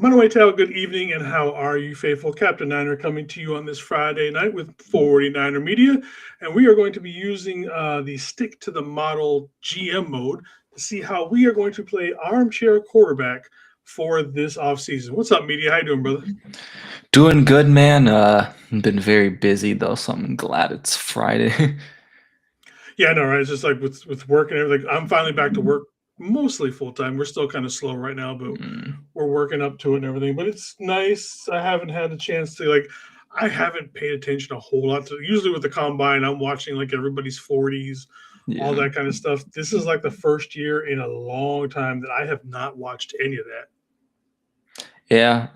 Manuel, good evening, and how are you, faithful? CaptNiner coming to you on this Friday night with 49er Media, and we are going to be using the Stick to the Model GM mode to see how we are going to play armchair quarterback for this offseason. What's up, Media? How you doing, brother? Doing good, man. Been very busy though, so I'm glad it's Friday. Yeah, I know, right? It's just like with work and everything. I'm finally back to work, mostly full time. We're still kind of slow right now, but Mm, we're working up to it and everything. But it's nice. I haven't had a chance to I haven't paid attention a whole lot to. Usually with the combine, I'm watching like everybody's 40s, all yeah. that kind of stuff. This is like the first year in a long time that I have not watched any of that. Yeah,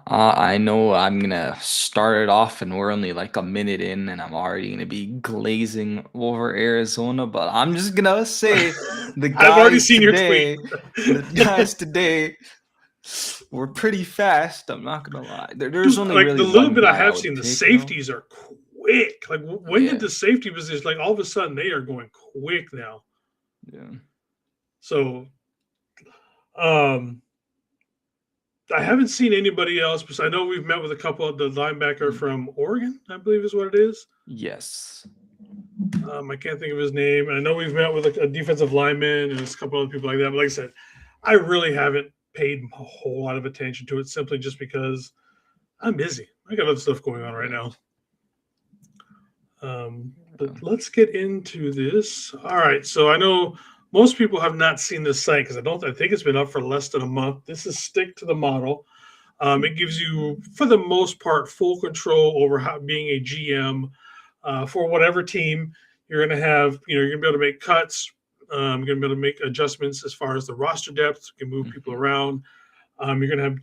I know I'm gonna start it off, and we're only like a minute in, and I'm already gonna be glazing over Arizona. But I'm just gonna say the I've already guys seen your tweet. today, the guys today were pretty fast. I'm not gonna lie. There's Dude, only like the really little one bit I guy I have would seen, the take though. safeties are quick. Like when did Yeah, the safety position, like all of a sudden they are going quick now. yeah. So um I haven't seen anybody else, because I know we've met with a couple of the linebacker Mm, from Oregon, I believe is what it is. yes. I can't think of his name. And I know we've met with a defensive lineman and a couple other people like that. But like I said, I really haven't paid a whole lot of attention to it simply just because I'm busy. I got other stuff going on right Yeah. now. But let's get into this. All right. So I know most people have not seen this site because I think it's been up for less than a month. This is Stick to the Model. It gives you, for the most part, full control over how being a GM for whatever team. You're going to have, you're going to be able to make cuts. You're going to be able to make adjustments as far as the roster depth. You can move people Mhm. around. You're going to have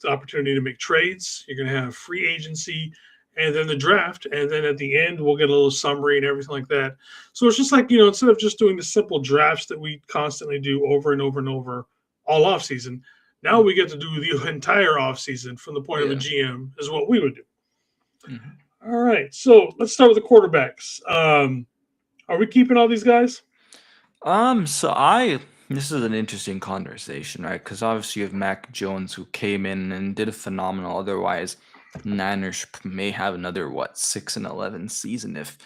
the opportunity to make trades. You're going to have free agency and then the draft. And then at the end, we'll get a little summary and everything like that. So it's just like, instead of just doing the simple drafts that we constantly do over and over and over all off season, now we get to do the entire off season from the point of a Yeah. GM is what we would do. Mhm. All right. So let's start with the quarterbacks. Are we keeping all these guys? So I this is an interesting conversation, right? Because obviously you have Mac Jones who came in and did a phenomenal. Otherwise, Niners may have another 6-11 season if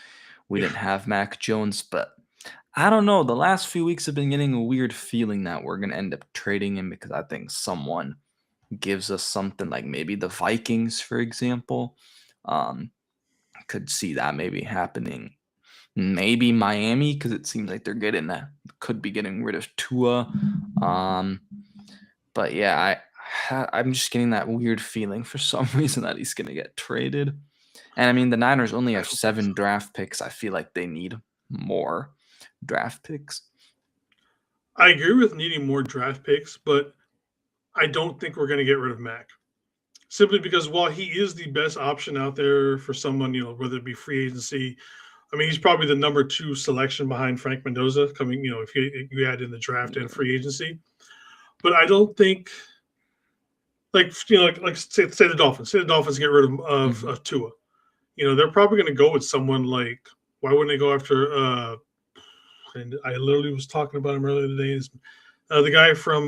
we Yeah. didn't have Mac Jones. But I don't know. The last few weeks have been getting a weird feeling that we're gonna end up trading him because I think someone gives us something like maybe the Vikings, for example. Um, could see that maybe happening. Maybe Miami because it seems like they're getting that could be getting rid of Tua. Um, but yeah, I'm just getting that weird feeling for some reason that he's gonna get traded. And I mean, the Niners only I have don't think so. 7 draft picks. I feel like they need more draft picks. I agree with needing more draft picks, but I don't think we're going to get rid of Mac. Simply because while he is the best option out there for someone, whether it be free agency, I mean, he's probably the number two selection behind Frank Mendoza coming, if you add in the draft and Yeah. free agency. But I don't think, like say the Dolphins. Say the Dolphins get rid Hmm. of Tua. They're probably going to go with someone like, why wouldn't they go after, and I literally was talking about him earlier today, is the guy from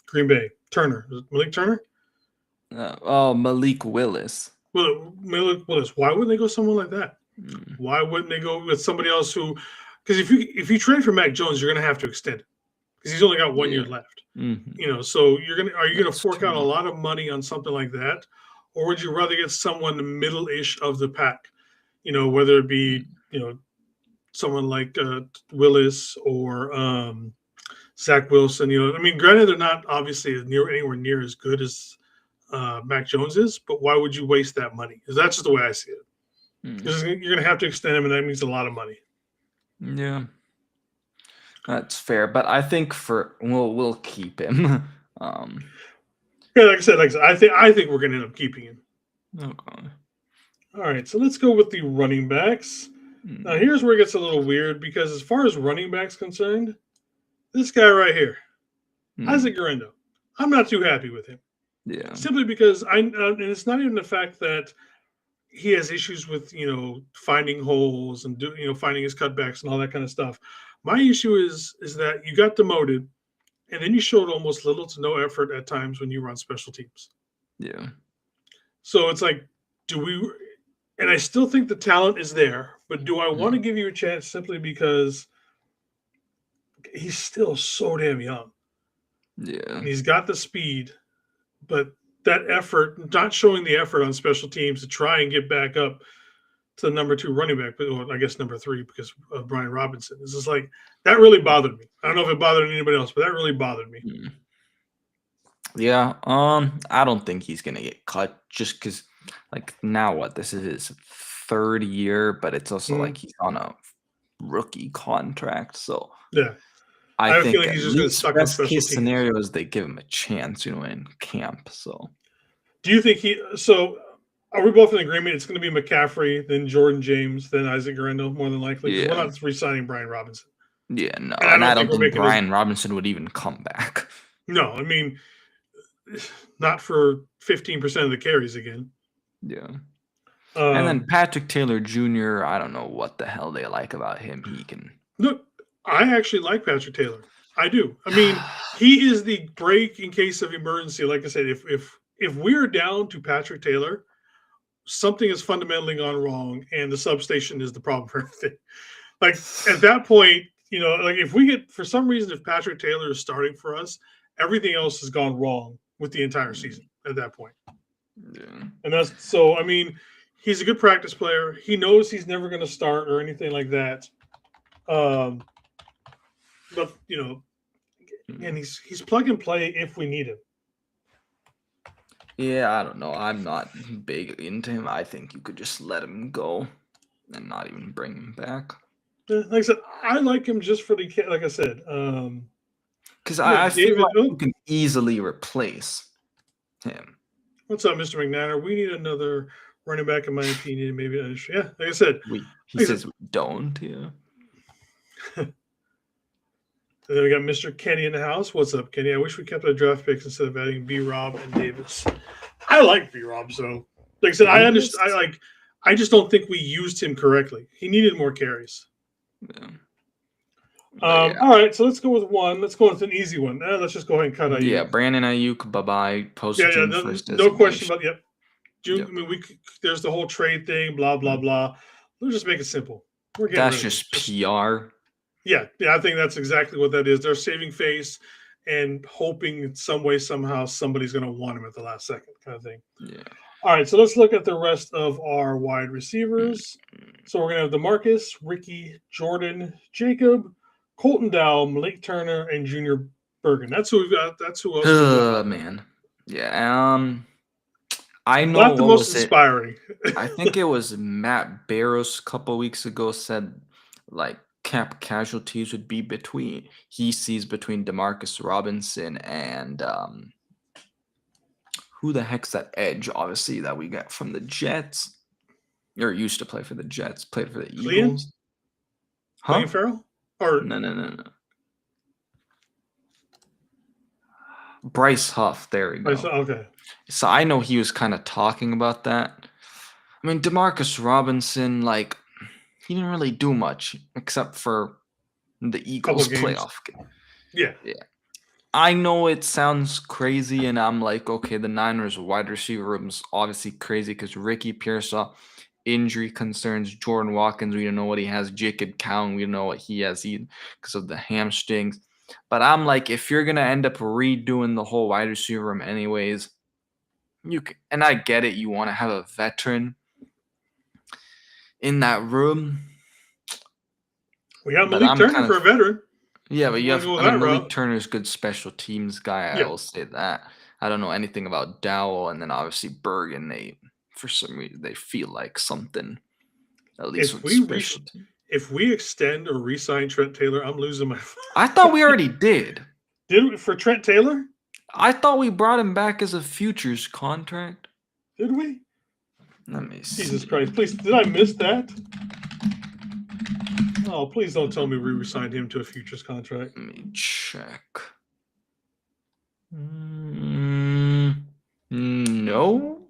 Green Bay, Turner. Is it Malik Turner? Oh, Malik Willis. Well, Malik Willis. Why wouldn't they go someone like that? Mm, Why wouldn't they go with somebody else who? Because if you trade for Mac Jones, you're going to have to extend it because he's only got 1 year yeah. left. Hmm. So are you going to That's fork out a true. lot of money on something like that, or would you rather get someone middle-ish of the pack? Whether it be Mm, someone like Willis or Zach Wilson. I mean, granted, they're not obviously anywhere near as good as Mac Jones is, but why would you waste that money? Because that's just the way I see it. mm, Because you're going to have to extend him, and that means a lot of money. yeah. That's fair, but I think for we'll keep him. um, Yeah, like I said, I think we're going to end up keeping him. okay. All right, so let's go with the running backs. Now, Mm, here's where it gets a little weird because as far as running backs concerned, this guy right here, mm, Isaac Garendo, I'm not too happy with him. yeah. Simply because and it's not even the fact that he has issues with finding holes and finding his cutbacks and all that kind of stuff. My issue is that you got demoted. and then you showed almost little to no effort at times when you were on special teams. Yeah. So it's like, do we? And I still think the talent is there, but do I want to Mm. give you a chance simply because he's still so damn young Yeah. and he's got the speed, but that effort, not showing the effort on special teams to try and get back up to the number 2 running back, but well, I guess number 3 because of Brian Robinson. It's just like that really bothered me. I don't know if it bothered anybody else, but that really bothered me. Mm. Yeah. I don't think he's gonna get cut just because, like, now what? This is his 3rd year, but it's also like Mhm. he's on a rookie contract. So Yeah, I I have a think feeling at he's just going to least suck on best special case teams. scenario is they give him a chance, in camp. So Do you think he? So are we both in agreement? It's going to be McCaffrey, then Jordan James, then Isaac Guerrero, more than likely, because we're yeah. not re-signing Brian Robinson, Yeah, no, and I and I don't think don't we're think making his. Brian Robinson would even come back. No, I mean, not for 15% of the carries again. Yeah. And then Um, Patrick Taylor Jr., I don't know what the hell they like about him. He can. Look, I actually like Patrick Taylor. I do. I mean, he is the break in case of emergency. Like I said, if we're down to Patrick Taylor, something has fundamentally gone wrong, and the substation is the problem for everything. Like at that point, like if we get for some reason if Patrick Taylor is starting for us, everything else has gone wrong with the entire season at that point. Yeah. And that's so. I mean, he's a good practice player. He knows he's never going to start or anything like that. Um, but and he's plug and play if we need him. Yeah, I don't know. I'm not big into him. I think you could just let him go and not even bring him back. Like I said, I like him just for the like I said. Because Look, I feel David. like you Oh, can easily replace him. what's up, Mr. McNair? We need another running back, in my opinion. Maybe yeah. Like I said, He like I said, says we don't, yeah. and then we got Mr. Kenny in the house. What's up, Kenny? I wish we kept our draft picks instead of adding B. Rob and Davis. I like B. Rob, so like I said, I Davis? understand. I just don't think we used him correctly. He needed more carries. Yeah. Yeah. All right, so let's go with one. Let's go with an easy one. Let's just go ahead and cut Ayuk. Yeah, Brandon Ayuk, bye-bye. Post Yeah, June no, 1st no question designation. about yep. June. Yep. I mean, there's the whole trade thing. Blah blah blah. Let's just make it simple. We're getting That's rid of just this. PR. Yeah, I think that's exactly what that is. They're saving face and hoping in some way, somehow, somebody's going to want him at the last second, kind of thing. Yeah. All right, so let's look at the rest of our wide receivers. So we're going to have DeMarcus, Ricky, Jordan, Jacob, Colton Dow, Malik Turner, and Junior Bergen. That's who we've got. That's who else we've got. Man. Yeah. I know Not the what most was it? inspiring. I think it was Matt Barrows a couple weeks ago said like cap casualties would be between DeMarcus Robinson and who the heck's that edge, obviously, that we got from the Jets? Or used to play for the Jets, played for the Eagles. Clean Farrell? Or No. Bryce Huff, there we go. Okay. So I know he was kind of talking about that. I mean, DeMarcus Robinson, like, he didn't really do much except for the Eagles playoff game. Yeah. I know it sounds crazy, and I'm like, okay, the Niners wide receiver room's obviously crazy because Ricky Pearsall, injury concerns, Jordan Watkins, we don't know what he has, Jacob Cowan, we don't know what he has because of the hamstrings. But I'm like, if you're going to end up redoing the whole wide receiver room anyways, you can, and I get it, you want to have a veteran in that room. We got Malik Turner for a veteran. Yeah, but Malik Turner's good special teams guy. I will say that. I don't know anything about Dowell, and then obviously Bergen. For some reason, they feel like something. At least if we extend or re-sign Trent Taylor, I'm losing my. I thought we already did. Did we for Trent Taylor? I thought we brought him back as a futures contract. Did we? Let me see. Jesus Christ! Please, did I miss that? Oh, please don't tell me we re-signed him to a futures contract. Let me check. No.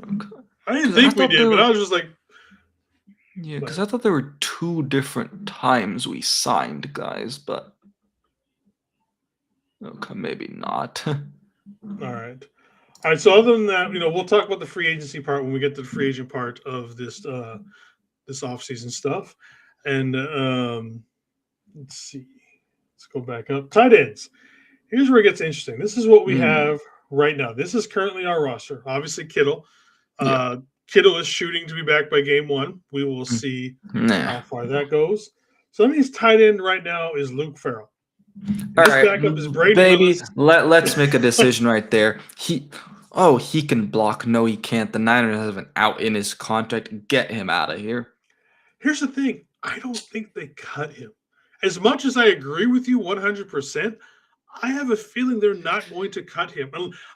Okay. I didn't think we did, but I was just like. Yeah, because I thought there were 2 different times we signed guys, but. Okay, maybe not. All right. All right. So other than that, we'll talk about the free agency part when we get to the free agent part of this offseason stuff. And let's see. Let's go back up. Tight ends. Here's where it gets interesting. This is what we have right now. This is currently our roster. Obviously, Kittle. Yeah. Kittle is shooting to be back by game 1. We will see how far that goes. So that means tight end right now is Luke Farrell. All This right, backup is Brady baby. Willis. Let's make a decision right there. He can block. No, he can't. The Niners have an out in his contract. Get him out of here. Here's the thing. I don't think they cut him. As much as I agree with you 100%, I have a feeling they're not going to cut him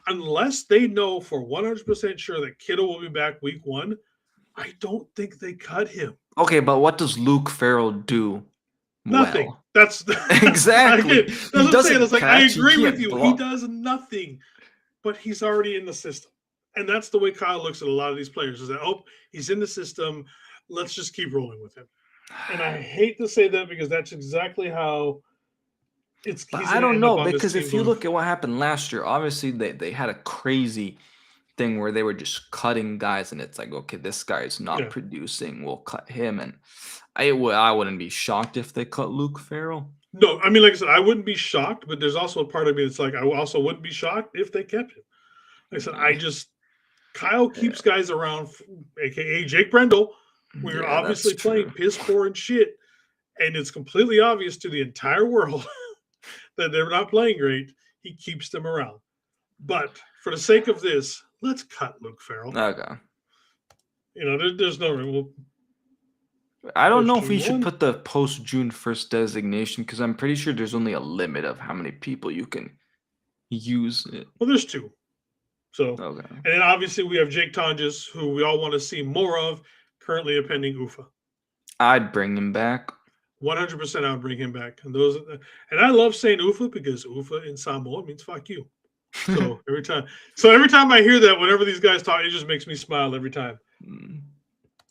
unless they know for 100% sure that Kittle will be back week 1. I don't think they cut him. Okay, but what does Luke Farrell do? Nothing. Well? That's exactly. That's what I'm saying. It's like, I agree with you. Block. He does nothing, but he's already in the system. And that's the way Kyle looks at a lot of these players is that, he's in the system. Let's just keep rolling with him. And I hate to say that because that's exactly how it's. But I don't know, because if you look at what happened last year, obviously they had a crazy thing where they were just cutting guys, and it's like, okay, this guy is not producing. We'll cut him, and I wouldn't be shocked if they cut Luke Farrell. No, I mean, like I said, I wouldn't be shocked, but there's also a part of me that's like, I also wouldn't be shocked if they kept him. Like I said, Kyle keeps guys around, aka Jake Brendel. We're obviously playing piss poor and shit, and it's completely obvious to the entire world that they're not playing great. He keeps them around. But for the sake of this, let's cut Luke Farrell. Okay. There's no real. I don't know if we should put the post June 1st designation because I'm pretty sure there's only a limit of how many people you can use it. Well, there's 2. So, and then obviously we have Jake Tonjes, who we all want to see more of, currently a pending UFA. I'd bring him back. 100% I would bring him back. And I love saying UFA because UFA in Samoa means fuck you. So every time I hear that, whenever these guys talk, it just makes me smile every time.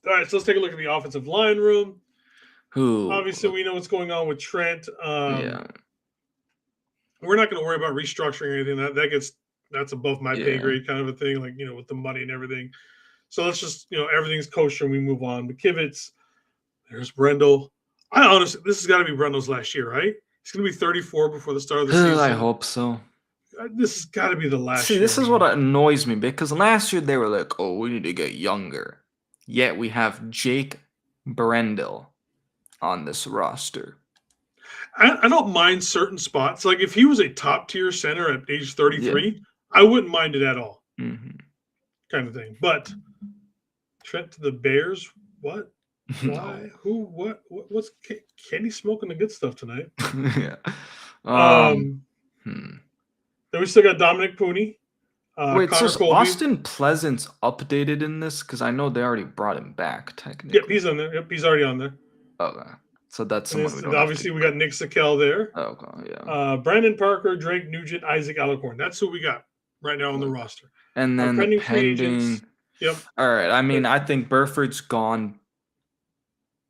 All right, so let's take a look at the offensive line room. Obviously, we know what's going on with Trent. We're not going to worry about restructuring or anything. That's above my pay grade kind of a thing, like, with the money and everything. So let's just, everything's kosher and we move on. McKivitz, there's Brendel. I honestly, this has got to be Brendel's last year, right? He's going to be 34 before the start of the season. I hope so. This has got to be the last year. See, this is what annoys me because last year they were like, we need to get younger. Yet we have Jake Brendel on this roster. I don't mind certain spots. Like if he was a top tier center at age 33, I wouldn't mind it at all. Kind of thing. But Trent to the Bears, what? Why? Who? What? What's Kenny smoking the good stuff tonight? Then we still got Dominic Pooney. Wait, so is Austin Pleasance updated in this? Because I know they already brought him back, technically. Yep, he's on there. Yep, he's already on there. Okay. So that's someone we don't obviously, we got Nick Sakel there. Okay, yeah. Brandon Parker, Drake Nugent, Isaac Alicorn. That's who we got right now on the roster. And then pending. Yep. All right. I mean, I think Burford's gone.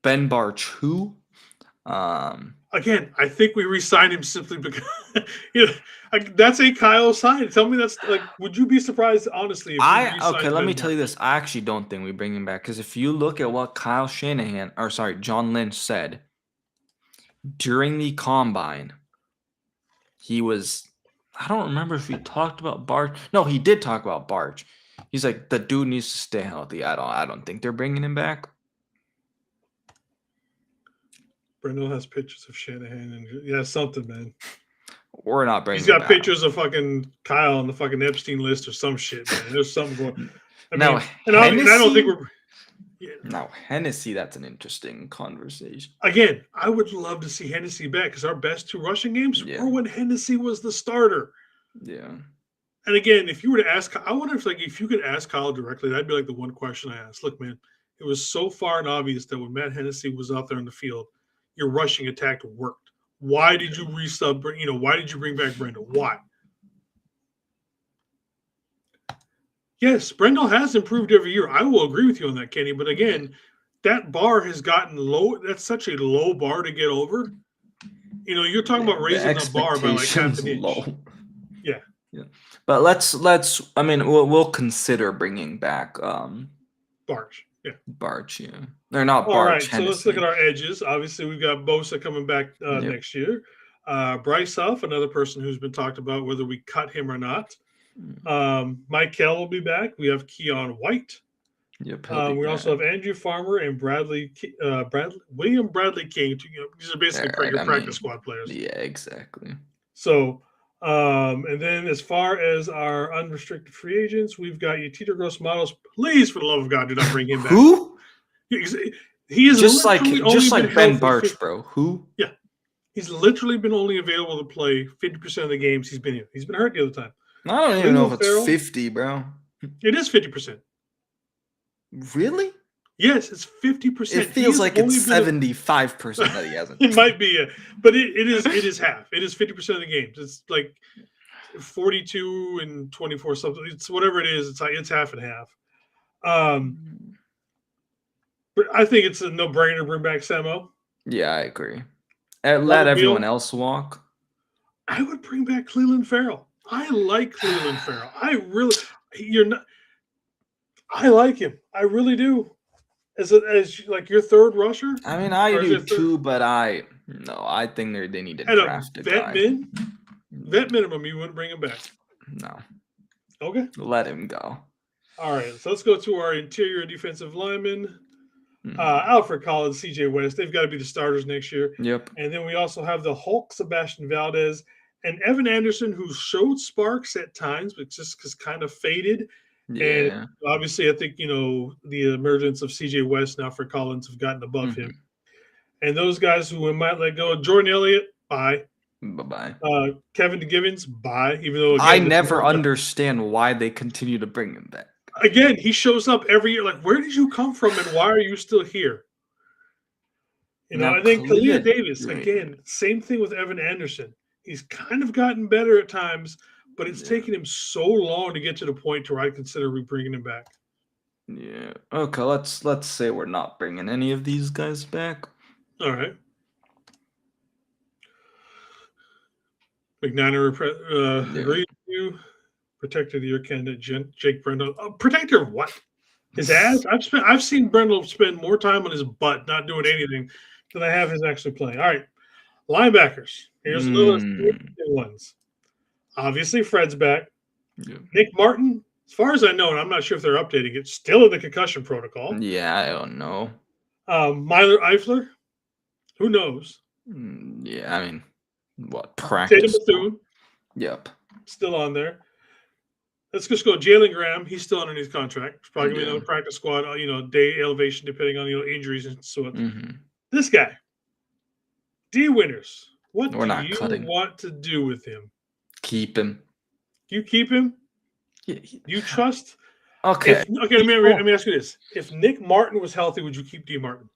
Ben Barchu. Again, I think we re-signed him simply because that's a Kyle sign. Tell me that's like, would you be surprised, honestly? If let me tell you this. I actually don't think we bring him back because if you look at what John Lynch said during the combine, he was. I don't remember if he talked about Barch. No, he did talk about Barch. He's like, the dude needs to stay healthy. I don't think they're bringing him back. Brendel has pictures of Shanahan and something, man. We're not bringing. He's got pictures of fucking Kyle on the fucking Epstein list or some shit, man. There's something going. I don't think we're. Yeah. Now Hennessy, that's an interesting conversation. Again, I would love to see Hennessy back because our best 2 rushing games were when Hennessy was the starter. Yeah. And again, if you were to ask, I wonder if you could ask Kyle directly, that'd be like the one question I asked. Look, man, it was so far and obvious that when Matt Hennessy was out there in the field, your rushing attack worked. Why did you resub? Why did you bring back Brendel? Why? Yes, Brendel has improved every year. I will agree with you on that, Kenny. But again, that bar has gotten low. That's such a low bar to get over. you're talking Yeah, about the raising the bar by like half expectations an inch. low. Yeah. Yeah, but let's. I mean, we'll consider bringing back Barge. Yeah. Barch. Yeah, or not All Barch. right. So let's look at Hennessy. our edges. Obviously, we've got Bosa coming back Yep. next year. Bryce Huff, another person who's been talked about whether we cut him or not. Mike Kell will be back. We have Keon White. Yep. He'll be We also have back. Andrew Farmer and William Bradley King. These are basically All right. your I practice mean, squad players. yeah, exactly. So, and then as far as our unrestricted free agents, we've got your Tito Gross models. Please, for the love of God, do not bring him back. Who? He has Just literally only been Ben healthy Barch, bro. Who? Yeah, he's literally been only available to play 50% of the games he's been in. He's been hurt the other time. I don't even know if it's Farrell, 50, bro. It is 50%. Really? Yes, it's 50%. It feels like it's 75% that he hasn't. It might be, but it is half. It is 50% of the games. It's like 42 and 24 something. It's whatever it is. It's half and half. But I think it's a no-brainer to bring back Samo. Yeah, I agree. Let everyone else walk. I would bring back Cleveland Farrell. I like Cleveland Farrell. I like him. I really do. As like your third rusher. I mean, I do too, but I think they need to draft a guy. Vet minimum, you wouldn't bring him back. No. Okay. Let him go. All right. So let's go to our interior defensive linemen. Alfred Collins, CJ West. They've got to be the starters next year. Yep. And then we also have the Hulk, Sebastian Valdez, and Evan Anderson, who showed sparks at times, but just kind of faded. Yeah. And obviously, I think, the emergence of CJ West and Alfred Collins have gotten above him. And those guys who we might let go, Jordan Elliott, bye. Bye-bye. Kevin DeGivens, bye. Even though, again, I never understand why they continue to bring him back. Again, he shows up every year. Like, where did you come from, and why are you still here? And then Kalia Davis, again, same thing with Evan Anderson. He's kind of gotten better at times, but it's taken him so long to get to the point to where I consider bringing him back. Yeah. Okay. Let's say we're not bringing any of these guys back. All right. McNiner agreed with you. Protector of the year candidate Jake Brendel. Protector of what? His ass? I've seen Brendel spend more time on his butt not doing anything than I have his actually playing. All right. Linebackers. Here's a little ones. Obviously, Fred's back. Yeah. Nick Martin, as far as I know, and I'm not sure if they're updating it, still in the concussion protocol. Yeah, I don't know. Myler Eifler, who knows? Yeah, I mean, what practice? Tatum Bethune. Yep. Still on there. Let's just go. Jalen Graham, he's still underneath contract. It's probably going to be another practice squad, day elevation, depending on, injuries and so on. This guy, D. Winters. What do you want to do with him? Keep him. You keep him? Yeah. You trust? Okay. Let me ask you this. If Nick Martin was healthy, would you keep D. Martin?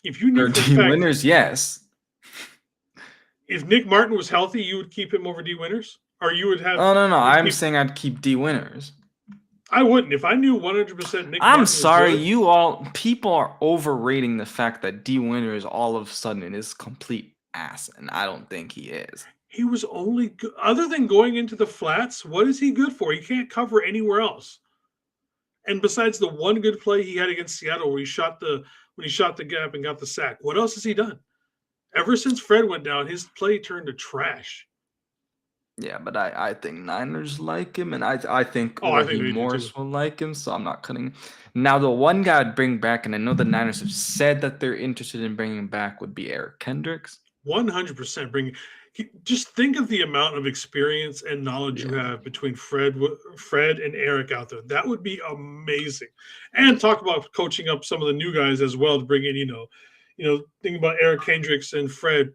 If you knew D. Winters, yes. If Nick Martin was healthy, you would keep him over D. Winters? Or you would have... Oh, no. I'm saying I'd keep D. Winters. I wouldn't. If I knew 100% Nick I'm sorry, people are overrating the fact that D. Winters all of a sudden is complete ass, and I don't think he is. He was only good. Other than going into the flats, what is he good for? He can't cover anywhere else. And besides the one good play he had against Seattle where he shot the gap and got the sack, what else has he done? Ever since Fred went down, his play turned to trash. Yeah, but I think Niners like him, and I think Raheem Morris will like him, so I'm not cutting. Now, the one guy I'd bring back, and I know the Niners have said that they're interested in bringing him back, would be Eric Kendricks. 100% just think of the amount of experience and knowledge you have between Fred and Eric out there. That would be amazing. And talk about coaching up some of the new guys as well to bring in, think about Eric Kendricks and Fred,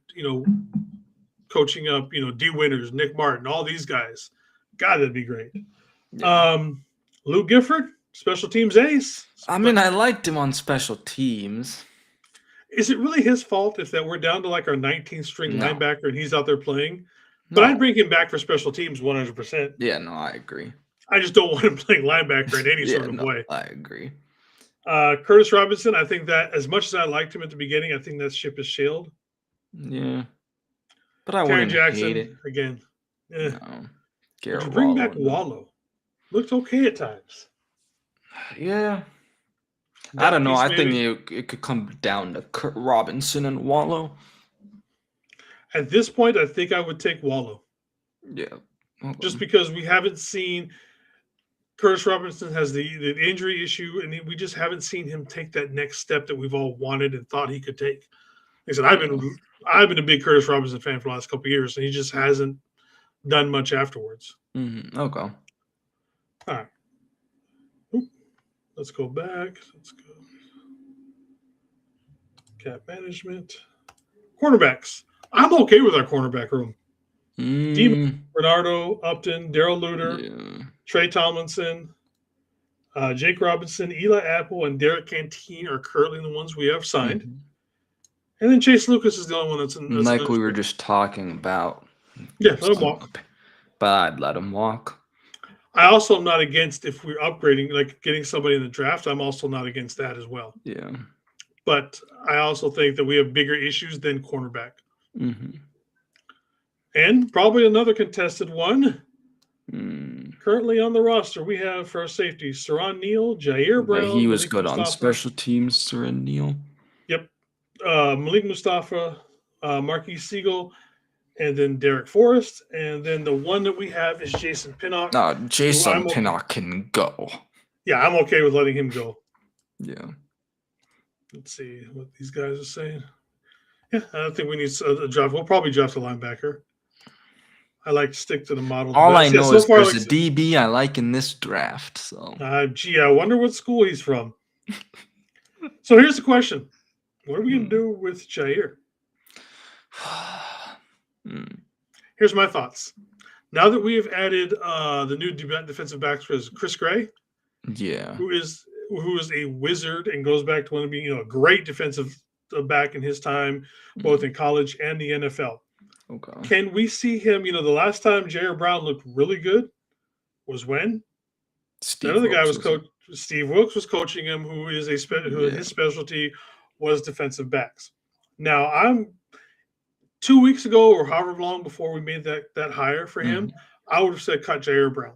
coaching up, D. Winters, Nick Martin, all these guys. God, that'd be great. Yeah. Luke Gifford, special teams ace. I mean, I liked him on special teams. Is it really his fault if that we're down to like our 19th string linebacker and he's out there playing? But I'd bring him back for special teams 100%. Yeah, no, I agree. I just don't want him playing linebacker in any sort of way. I agree. Curtis Robinson, I think that as much as I liked him at the beginning, I think that ship has sailed. Yeah. but I Terry wouldn't hate Jackson it. again. Eh. No, Would you Garrett bring back Wallow, no. Wallow? Looked okay at times. Yeah, I Depth don't know. piece I think maybe. it could come down to Kurt Robinson and Wallow. At this point, I think I would take Wallow Yeah. just Okay. because we haven't seen Curtis Robinson has the injury issue, and we just haven't seen him take that next step that we've all wanted and thought he could take. Like I said, Yeah. I've been a big Curtis Robinson fan for the last couple of years, and he just hasn't done much afterwards. Okay. All right, Oop. Let's go back. Let's go cap management. Cornerbacks. I'm okay with our cornerback room. D. Mm, Bernardo, Upton, Daryl Luter, yeah. Trey Tomlinson, Jake Robinson, Eli Apple, and Derek Canteen are currently the ones we have signed. Mhm. And then Chase Lucas is the only one that's in. That's Like another we were trade. just talking about. Yeah, let him walk. But I'd let him walk. I also am not against if we're upgrading, like getting somebody in the draft. I'm also not against that as well. Yeah. But I also think that we have bigger issues than cornerback. Mm-hmm. And probably another contested one. Mm. Currently on the roster, we have for our safety, Saron Neal, Jair But Brown, he was Malik good on Mustafa. special teams, Sir Neil. Yep. Malik Mustafa, Marquise Siegel, and then Derek Forrest. And then the one that we have is Jason Pinnock. No, Jason Pinnock can go. Yeah, I'm okay with letting him go. Yeah. Let's see what these guys are saying. Yeah, I don't think we need a draft. We'll probably draft a linebacker. I like to stick to the model. All I know is there's like, a DB I like in this draft. So. Gee, I wonder what school he's from. So here's the question: what are we going to do with Jair? Here's my thoughts. Now that we have added the new defensive backs was Chris Gray, yeah, who is a wizard and goes back to one of being a great defensive back in his time, both in college and the NFL. Okay. Can we see him? The last time Jair Brown looked really good was when another guy was coach. Steve Wilkes was coaching him, who is his specialty was defensive backs. Now I'm 2 weeks ago or however long before we made that hire for him, I would have said cut Jair Brown.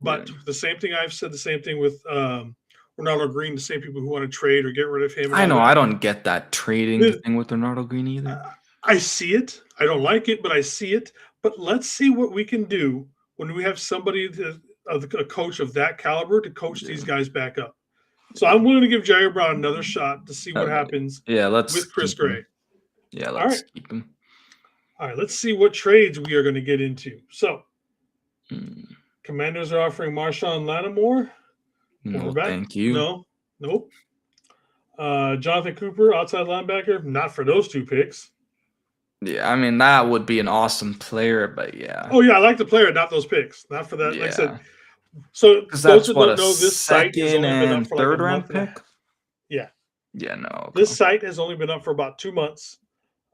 But the same thing I've said the same thing with Ronaldo Green, the same people who want to trade or get rid of him. I know I don't get that trading thing with Ronaldo Green either. I see it. I don't like it, but I see it. But let's see what we can do when we have somebody, a coach of that caliber, to coach these guys back up. So I'm willing to give Jair Brown another shot to see what happens. With Chris Gray. Yeah, let's keep him. All right, let's see what trades we are going to get into. So, Commanders are offering Marshawn Lattimore. No, thank you. No, nope. Jonathan Cooper, outside linebacker. Not for those two picks. Yeah, I mean, that would be an awesome player, but yeah. Oh, yeah, I like the player, not those picks. Not for that. Yeah. Like I said, so those who don't know, this site has only been up for like a month. Pick? Yeah. Yeah, no. Okay. This site has only been up for about 2 months.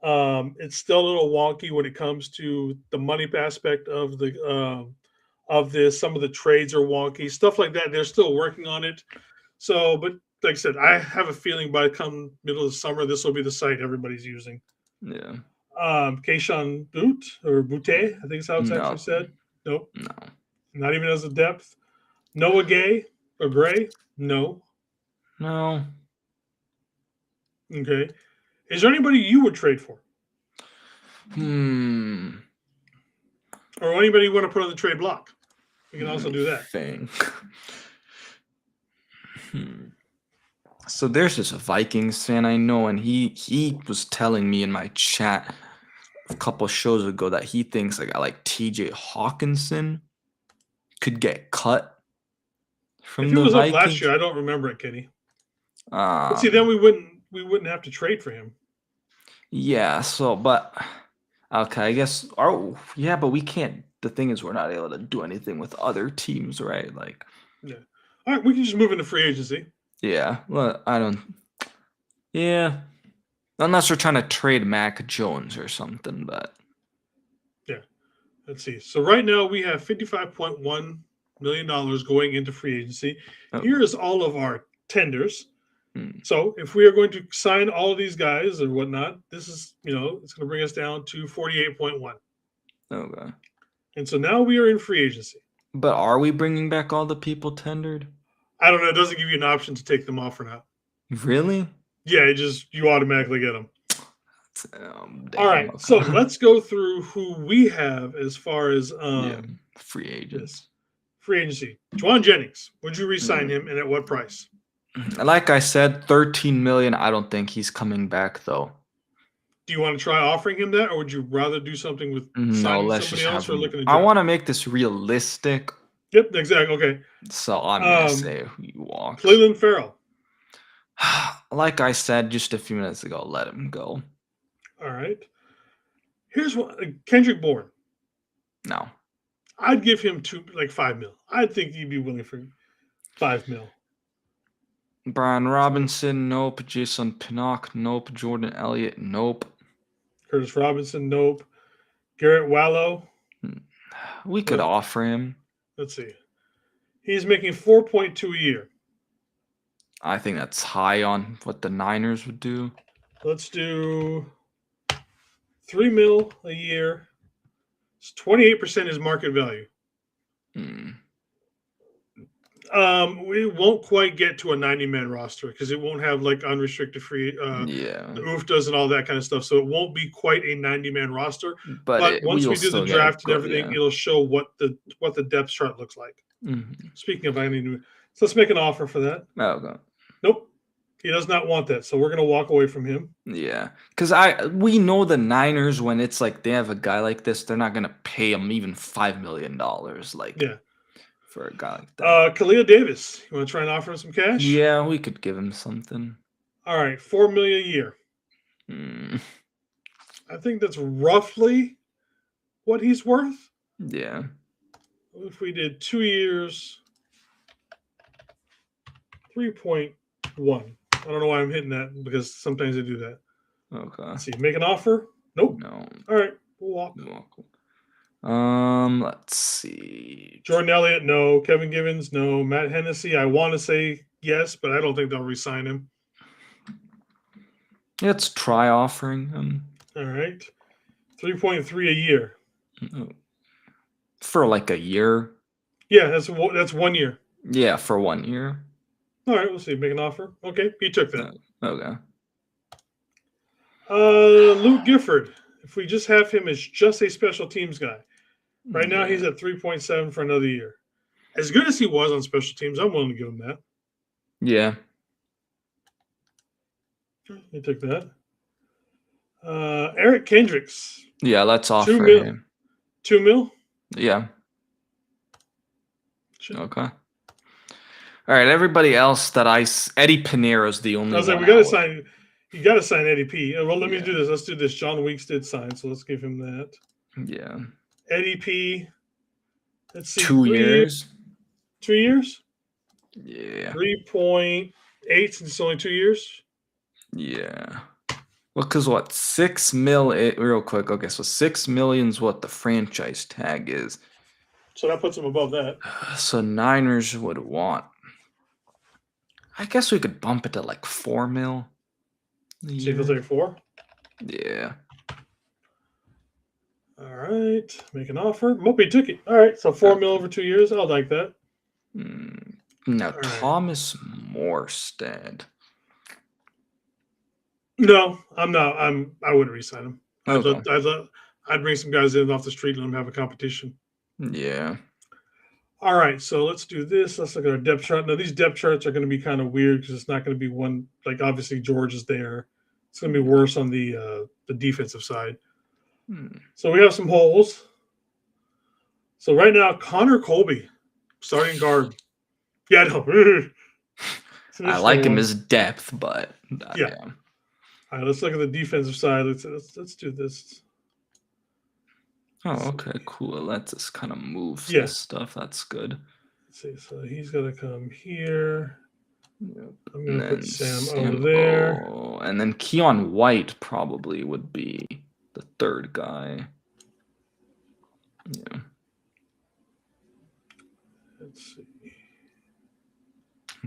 It's still a little wonky when it comes to the money aspect of this. Some of the trades are wonky, stuff like that. They're still working on it. So, but like I said, I have a feeling by come middle of the summer, this will be the site everybody's using. Yeah. Keyshawn Butte, I think is how it's actually said. Nope. No. Not even as a depth. Noah Gray? No. No. Okay. Is there anybody you would trade for? Or anybody you want to put on the trade block? We can also do that. So there's this Vikings fan I know, and he was telling me in my chat a couple shows ago that he thinks like I like TJ Hawkinson could get cut from the Vikings. If he was up last year, I don't remember it, Kenny. But see, then we wouldn't have to trade for him. Yeah. So, but okay, I guess. But we can't. The thing is, we're not able to do anything with other teams, right? Like. Yeah. All right, we can just move into free agency. Yeah. Well, I don't. Yeah. Unless we're trying to trade Mac Jones or something, but. Yeah. Let's see. So right now we have $55.1 million going into free agency. Here is all of our tenders. So if we are going to sign all of these guys or whatnot, this is, it's going to bring us down to 48.1. Okay. And so now we are in free agency. But are we bringing back all the people tendered? I don't know. It doesn't give you an option to take them off or not. Really? Yeah, you automatically get them. Damn, All right. okay. So let's go through who we have as far as free agents. Free agency. Juwan Jennings. Would you re-sign him, and at what price? Like I said, 13 million. I don't think he's coming back though. Do you want to try offering him that, or would you rather do something with No, signing let's somebody just else have or him. looking at? I want to make this realistic. Yep, exactly. Okay. So I'm gonna say he walks. Cleveland Farrell. Like I said just a few minutes ago, let him go. All right. Here's what Kendrick Bourne. No. I'd give him $5 million. I think he'd be willing for $5 million. Brian Robinson, nope. Jason Pinnock, nope. Jordan Elliott, nope. Curtis Robinson, nope. Garrett Wallow. We could offer him. Let's see. He's making 4.2 a year. I think that's high on what the Niners would do. Let's do $3 million a year. It's 28% is market value. We won't quite get to a 90-man roster because it won't have like unrestricted free, the UFTAs and all that kind of stuff. So it won't be quite a 90-man roster. But once we do the draft and everything, it'll show what the depth chart looks like. Speaking of, so let's make an offer for that. Okay. Nope. He does not want that, so we're gonna walk away from him. Yeah, because we know the Niners, when it's like they have a guy like this, they're not gonna pay him even $5 million, for a guy like that. Khalil Davis, you want to try and offer him some cash? Yeah, we could give him something. All right, $4 million a year. I think that's roughly what he's worth. Yeah. If we did 2 years, 3.1. I don't know why I'm hitting that because sometimes they do that. Okay. Let's see. Make an offer? Nope. No. All right. We'll walk. Let's see. Jordan Elliott, no. Kevin Givens, no. Matt Hennessy, I want to say yes, but I don't think they'll re-sign him. Let's try offering him. All right. 3.3 a year. For like a year? Yeah, that's 1 year. Yeah, for 1 year. All right, we'll see. Make an offer. Okay, he took that. Okay. Luke Gifford. If we just have him as just a special teams guy. Right now he's at 3.7 for another year. As good as he was on special teams, I'm willing to give him that. Yeah. He took that. Eric Kendricks. Yeah, let's offer him. $2 million? Yeah. Sure. Okay. All right, everybody else Eddie Pinero's the only one. I was like, you got to sign Eddie P. Well, let me do this. Let's do this. John Weeks did sign, so let's give him that. Yeah. Eddie P. Let's see. 2 years. 2 years? Yeah. 3.8 since it's only 2 years? Yeah. Well, because what? 6 mil, real quick. Okay, so 6 million's what the franchise tag is. So that puts him above that. So Niners would want. I guess we could bump it to like 4 mil. See if he'll take 4? Yeah. All right. Make an offer. Mopey took it. All right. So 4 mil over 2 years. I'll like that. Now, Thomas Morstead. No, I'm not. I wouldn't re-sign him. Okay. I'd bring some guys in off the street and let them have a competition. Yeah. All right, so let's do this. Let's look at our depth chart. Now, these depth charts are going to be kind of weird because it's not going to be one, like obviously George is there. It's going to be worse on the defensive side. So we have some holes. So right now, Connor Colby, starting guard. Yeah, I know. I like him as depth, but yeah. All right, let's look at the defensive side. Let's do this. Oh, okay, cool. It lets us kind of move this stuff. That's good. Let's see. So he's going to come here. Yep. I'm going to put Sam over there. Oh, and then Keon White probably would be the third guy. Yeah. Let's see.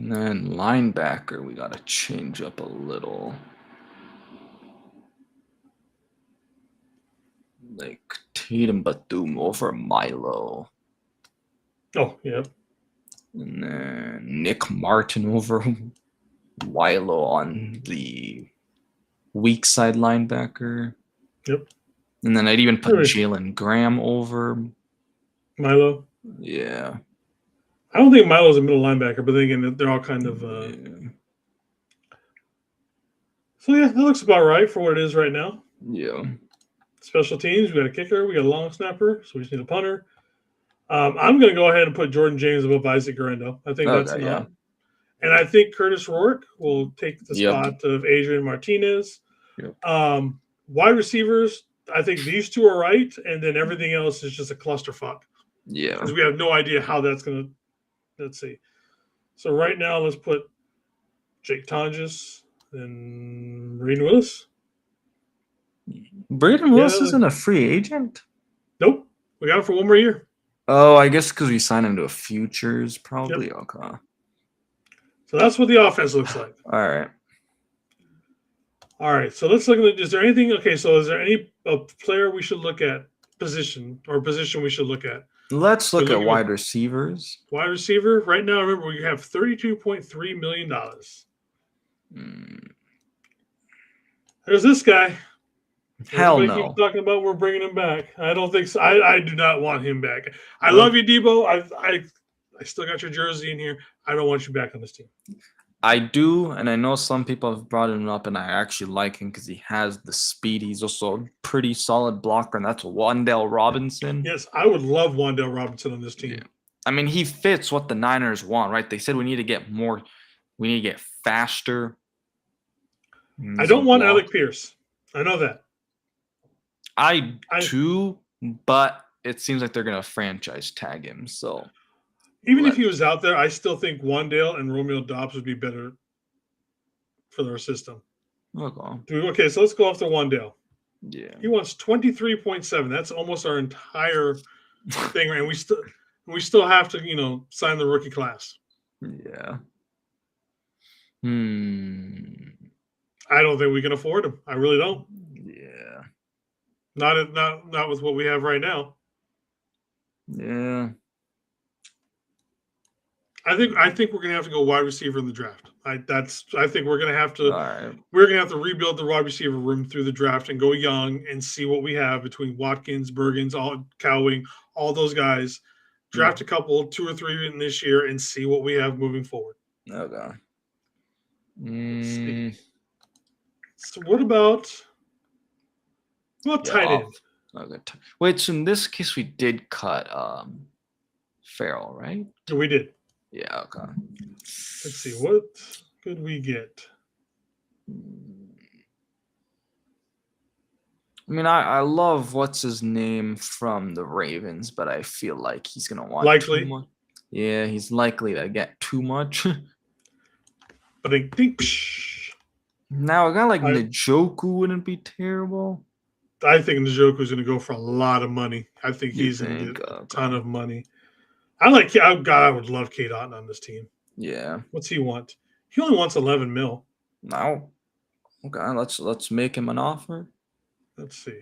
And then linebacker, we got to change up a little. Like Tatum Batum over Milo. Oh, yeah. And then Nick Martin over Milo on the weak side linebacker. Yep. And then I'd even put Really? Jalen Graham over. Milo. Yeah. I don't think Milo's a middle linebacker, but then again, they're all kind of. Yeah. So yeah, that looks about right for what it is right now. Yeah. Special teams, we got a kicker, we got a long snapper, so we just need a punter. I'm going to go ahead and put Jordan James above Isaac Garendo. I think that's Okay, enough. And I think Curtis Rourke will take the Yep. spot of Adrian Martinez. Yep. Wide receivers, I think these two are right, and then everything else is just a clusterfuck. Yeah. Because we have no idea how that's going to. Let's see. So right now, let's put Jake Tonjes and Braden Willis. Braden Willis isn't a free agent? Nope. We got him for one more year. Oh, I guess because we signed him to a futures, probably. Yep. Okay. So that's what the offense looks like. All right. All right. So let's look at. Is there anything? Okay. So is there any player we should look at? Position we should look at? Let's look at wide receivers. Wide receiver. Right now, remember, we have $32.3 million. There's this guy. Hell Everybody no. keeps talking about we're bringing him back. I don't think so. I do not want him back. I love you, Debo. I still got your jersey in here. I don't want you back on this team. I do, and I know some people have brought him up, and I actually like him because he has the speed. He's also a pretty solid blocker, and that's Wan'Dale Robinson. Yes, I would love Wan'Dale Robinson on this team. Yeah. I mean, he fits what the Niners want, right? They said we need to get more, we need to get faster. I don't want Alec Pierce. I know that. I do, but it seems like they're going to franchise tag him, so... Even if he was out there, I still think Wan'Dale and Romeo Doubs would be better for their system. Okay, so let's go off to Wan'Dale. Yeah. He wants 23.7. That's almost our entire thing, right? And we still have to, sign the rookie class. Yeah. I don't think we can afford him. I really don't. Yeah. Not with what we have right now. Yeah. I think we're gonna have to go wide receiver in the draft. I think we're gonna have to. Right. We're gonna have to rebuild the wide receiver room through the draft and go young and see what we have between Watkins, Bergens, Cowing, all those guys. Draft a couple, 2 or 3 in this year, and see what we have moving forward. Okay. So what about tight end? Okay. Wait, so in this case we did cut Farrell, right? We did. Yeah, okay. Let's see, what could we get? I mean, I love what's his name from the Ravens, but I feel like he's gonna want likely. Too much. Yeah, he's likely to get too much. But I think now a guy like Njoku wouldn't be terrible. I think Njoku's gonna go for a lot of money. I think he's gonna get a ton of money. I would love Kate Otten on this team. Yeah. What's he want? He only wants 11 mil. No. Okay, let's make him an offer. Let's see.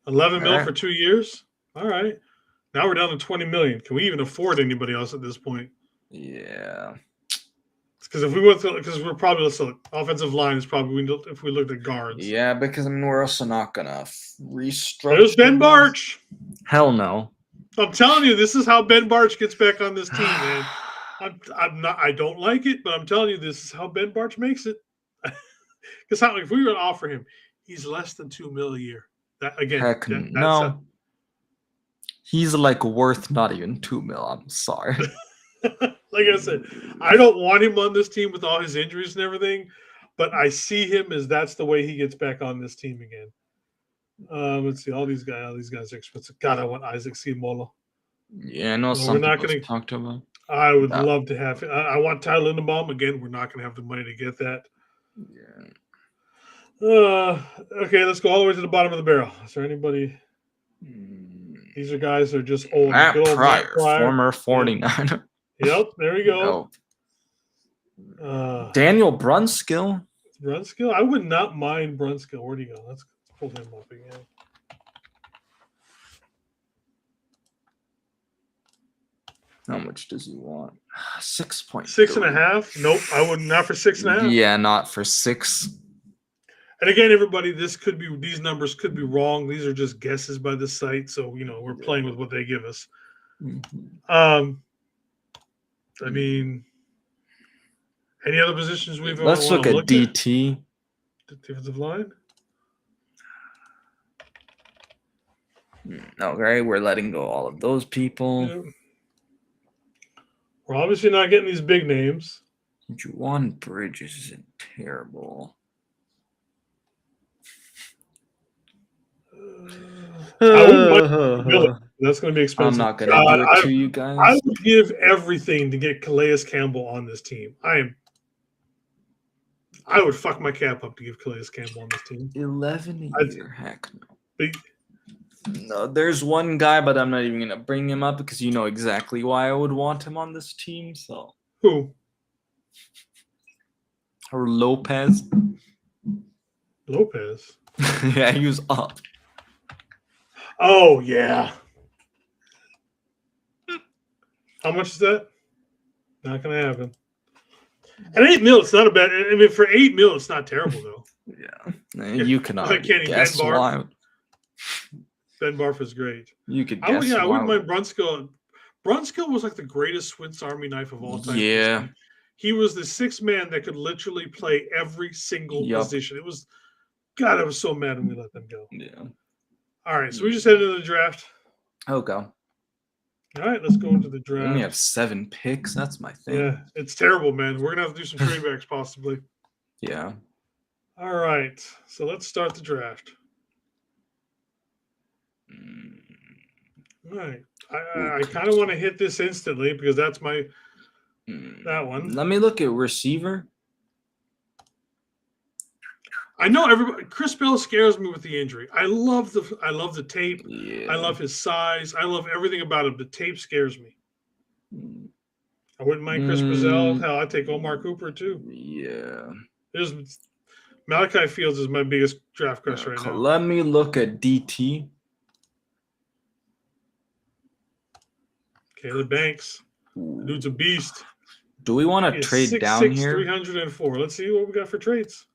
11 mil for 2 years? All right. Now we're down to 20 million. Can we even afford anybody else at this point? Yeah. Because if we went to, because we're probably offensive line is probably if we looked at guards. Yeah, because I mean we're also not gonna restructure. There's Ben Barch. Hell no. I'm telling you, this is how Ben Barch gets back on this team, man. I don't like it, but I'm telling you, this is how Ben Barch makes it. Because if we were to offer him, he's less than 2 mil a year. That again, no. He's like worth not even 2 mil. I'm sorry. Like I said, I don't want him on this team with all his injuries and everything, but I see him as that's the way he gets back on this team again. Let's see, all these guys are expensive. God, I want Isaac Seumalo. Yeah, I know some people talked about. I would love to have. I want Tyler Linderbaum again. We're not going to have the money to get that. Yeah. Okay, let's go all the way to the bottom of the barrel. Is there anybody? These are guys that are just old. Matt Pryor, former 49er. Yep, there we go. Daniel Brunskill. Brunskill? I would not mind Brunskill. Where'd he go? Let's pull him up again. How much does he want? 6.3. 6.5? Nope, I would not for 6.5. Yeah, not for 6. And again, everybody, these numbers could be wrong. These are just guesses by the site, so we're playing with what they give us. I mean, any other positions we've Let's look at DT. Defensive line. Okay, we're letting go all of those people. Yeah. We're obviously not getting these big names. Juwan Bridges isn't terrible. I wouldn't mind that's going to be expensive. I'm not going to do it to you guys. I would give everything to get Calais Campbell on this team. I would fuck my cap up to give Calais Campbell on this team. 11 a year. Heck no. But, no, there's one guy, but I'm not even going to bring him up because you know exactly why I would want him on this team. So who? Or Lopez. Lopez? Yeah, he was up. Oh, yeah. How much is that? Not going to happen. At $8 million, it's not a bad. I mean, for $8 million, it's not terrible though. Yeah, you can guess why. Ben Barf is great. You could guess. I wouldn't mind Brunskill. Brunskill was like the greatest Swiss Army knife of all time. Yeah, he was the sixth man that could literally play every single position. It was, God, I was so mad when we let them go. Yeah. All right, so we just headed into the draft. Okay. All right, let's go into the draft. We only have 7 picks. That's my thing. Yeah, it's terrible, man. We're gonna have to do some trade backs possibly. Yeah. All right, so let's start the draft. All right, I kind of want to hit this instantly because that's that one. Let me look at receiver. I know everybody. Chris Bell scares me with the injury. I love the tape. Yeah. I love his size. I love everything about him. The tape scares me. I wouldn't mind Chris Brazell. Hell, I'd take Omar Cooper too. Yeah. Malachi Fields is my biggest draft crush right now. Let me look at DT. Caleb Banks. The dude's a beast. Do we want to trade down here? 304. Let's see what we got for trades.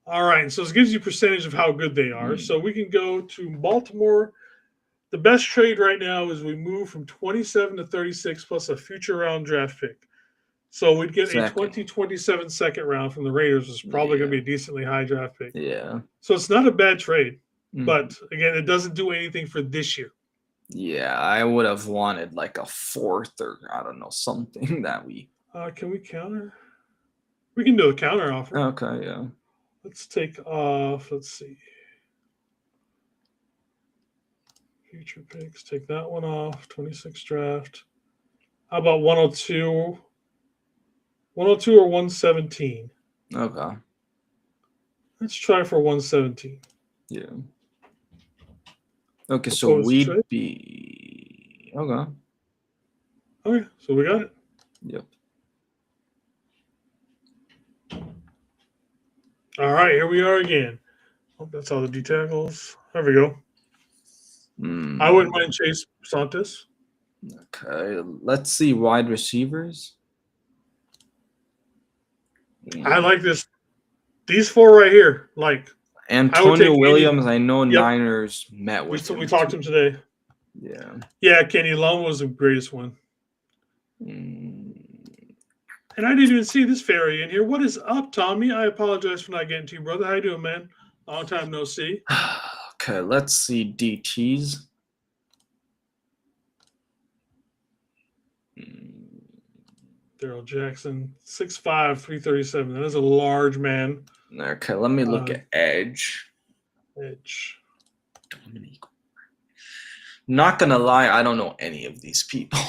All right, so this gives you percentage of how good they are. So we can go to Baltimore. The best trade right now is we move from 27 to 36 plus a future round draft pick. So we'd get a 2027 second round from the Raiders, which is probably going to be a decently high draft pick. Yeah. So it's not a bad trade. But, again, it doesn't do anything for this year. Yeah, I would have wanted like a 4th or, I don't know, something that we... Can we counter? We can do a counter offer. Okay, yeah. Let's take off, let's see. Future picks, take that one off, 26 draft. How about 102? 102 or 117? Okay. Let's try for 117. Yeah. Okay, so we'd be... Okay. Okay, so we got it. Yep. All right, here we are again. Oh, that's all the D tackles. There we go. I wouldn't mind Chase Santos. Okay, let's see wide receivers. I like this. These 4 right here, like Antonio Williams. I know Niners met with him. We talked to him today. Yeah. Yeah, Kenny Lum was the greatest one. And I didn't even see this fairy in here. What is up, Tommy? I apologize for not getting to you, brother. How you doing, man? Long time no see. Okay, let's see DTs. Daryl Jackson, 6'5", 337. That is a large man. Okay, let me look at edge. Edge. Not gonna lie, I don't know any of these people.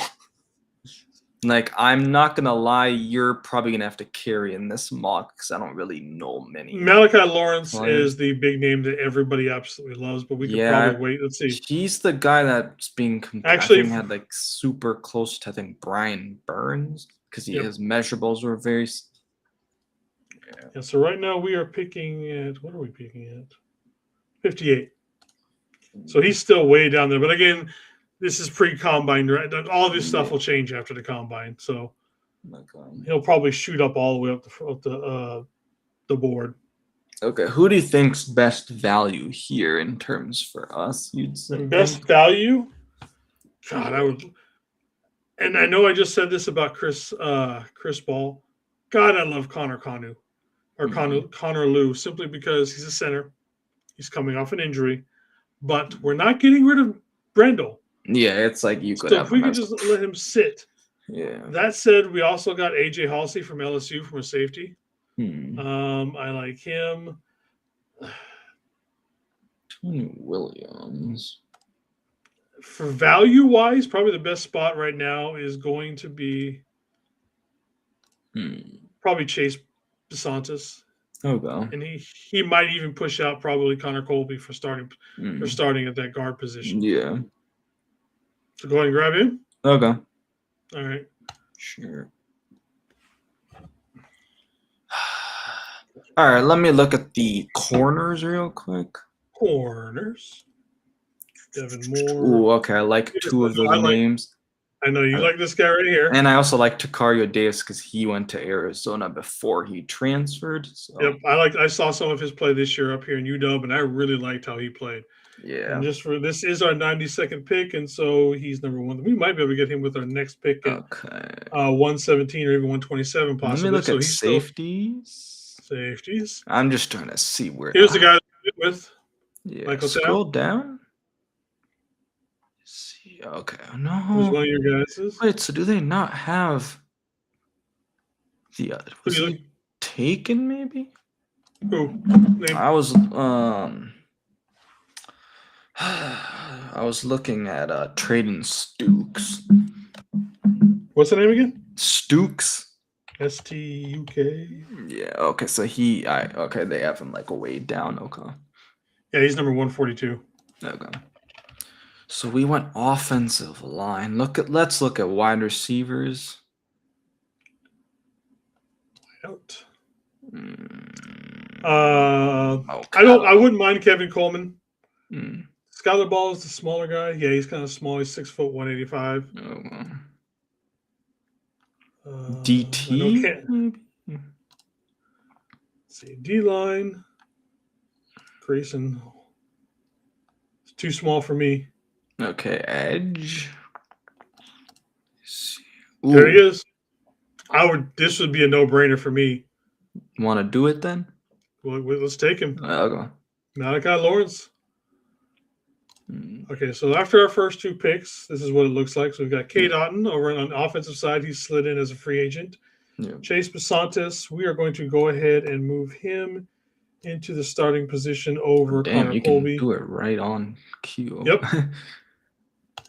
Like, I'm not gonna lie, you're probably gonna have to carry in this mock because I don't really know many Malachi Lawrence players. is the big name that everybody absolutely loves, but we could Yeah, probably wait. Let's see. he's the guy that's being compared. I Actually, think had like super close to I think Brian Burns because Yep. his measurables were very. Yeah, so right now we are picking at, what are we picking at? 58. So he's still way down there. But again, this is pre-combine, right? All of his stuff will change after the combine. So he'll probably shoot up all the way up the board. Okay, who do you think's best value here in terms for us? You'd say Best value? God, I would. And I know I just said this about Chris Ball. God, I love Connor Kanu or Connor Liu simply because he's a center. He's coming off an injury, but we're not getting rid of Brendel. Yeah, it's like you could. So if we could just let him sit. Yeah. That said, we also got AJ Halsey from LSU from a safety. Hmm. I like him. Tony Williams. For value wise, probably the best spot right now is going to be probably Chase DeSantis. Okay. And he might even push out probably Connor Colby for starting at that guard position. Yeah. So go ahead and grab him. Okay. All right. Sure. All right, let me look at the corners real quick. Corners. Devin Moore. Ooh, okay. I like two of those names. I know you like this guy right here. And I also like Takario Davis because he went to Arizona before he transferred. So. Yep, I saw some of his play this year up here in UW, and I really liked how he played. Yeah. And just for this is our 92nd pick, and so he's number one. We might be able to get him with our next pick at 117 or even 127 possibly. Let me look at safeties. Safeties. I'm just trying to see where. Here's the guy with. Yeah. Michael Scroll down. See. Okay. No. Who's one of your guys? Wait. So do they not have the other? Was he taken? Maybe. Who? Name? I was looking at trading Stukes. What's the name again? Stukes. STUK. Yeah. Okay. So okay. They have him like way down. Okay. Yeah, he's number 142. Okay. So we went offensive line. Let's look at wide receivers. Out. Okay. I wouldn't mind Kevin Coleman. Mm. Skylar Ball is the smaller guy. Yeah, he's kind of small. He's 6 foot 185. DT. Let's see, D line. Grayson. It's too small for me. Okay, edge. There he is. This would be a no-brainer for me. Want to do it then? Well, let's take him. Okay. Malachi Lawrence. Okay, so after our first two picks, this is what it looks like. So we've got Cade Otton over on the offensive side. He's slid in as a free agent. Yeah. Chase DeSantis, we are going to go ahead and move him into the starting position over Damn, Connor you Colby. can do it right on cue. Yep. And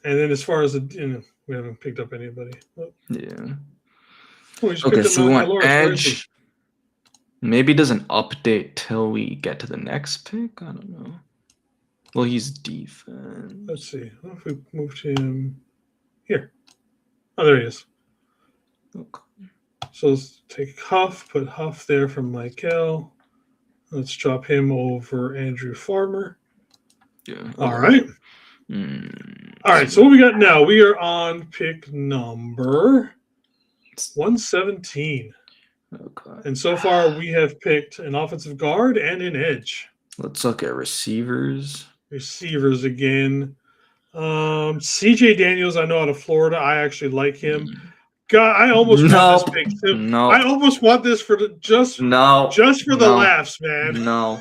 then as far as we haven't picked up anybody. Yeah. Okay, so we want edge. Maybe it doesn't update till we get to the next pick. I don't know. Well, he's defense. Let's see. What if we moved him here? Oh, there he is. Okay. So let's take Huff, put Huff there from Michael. Let's drop him over Andrew Farmer. Yeah. Okay. All right. All right. So what we got now? We are on pick number 117. Okay. And so far we have picked an offensive guard and an edge. Let's look at receivers. Receivers again. CJ Daniels, I know out of Florida. I actually like him. God, I almost want this pick too. No. I almost want this for just for the laughs, man. No.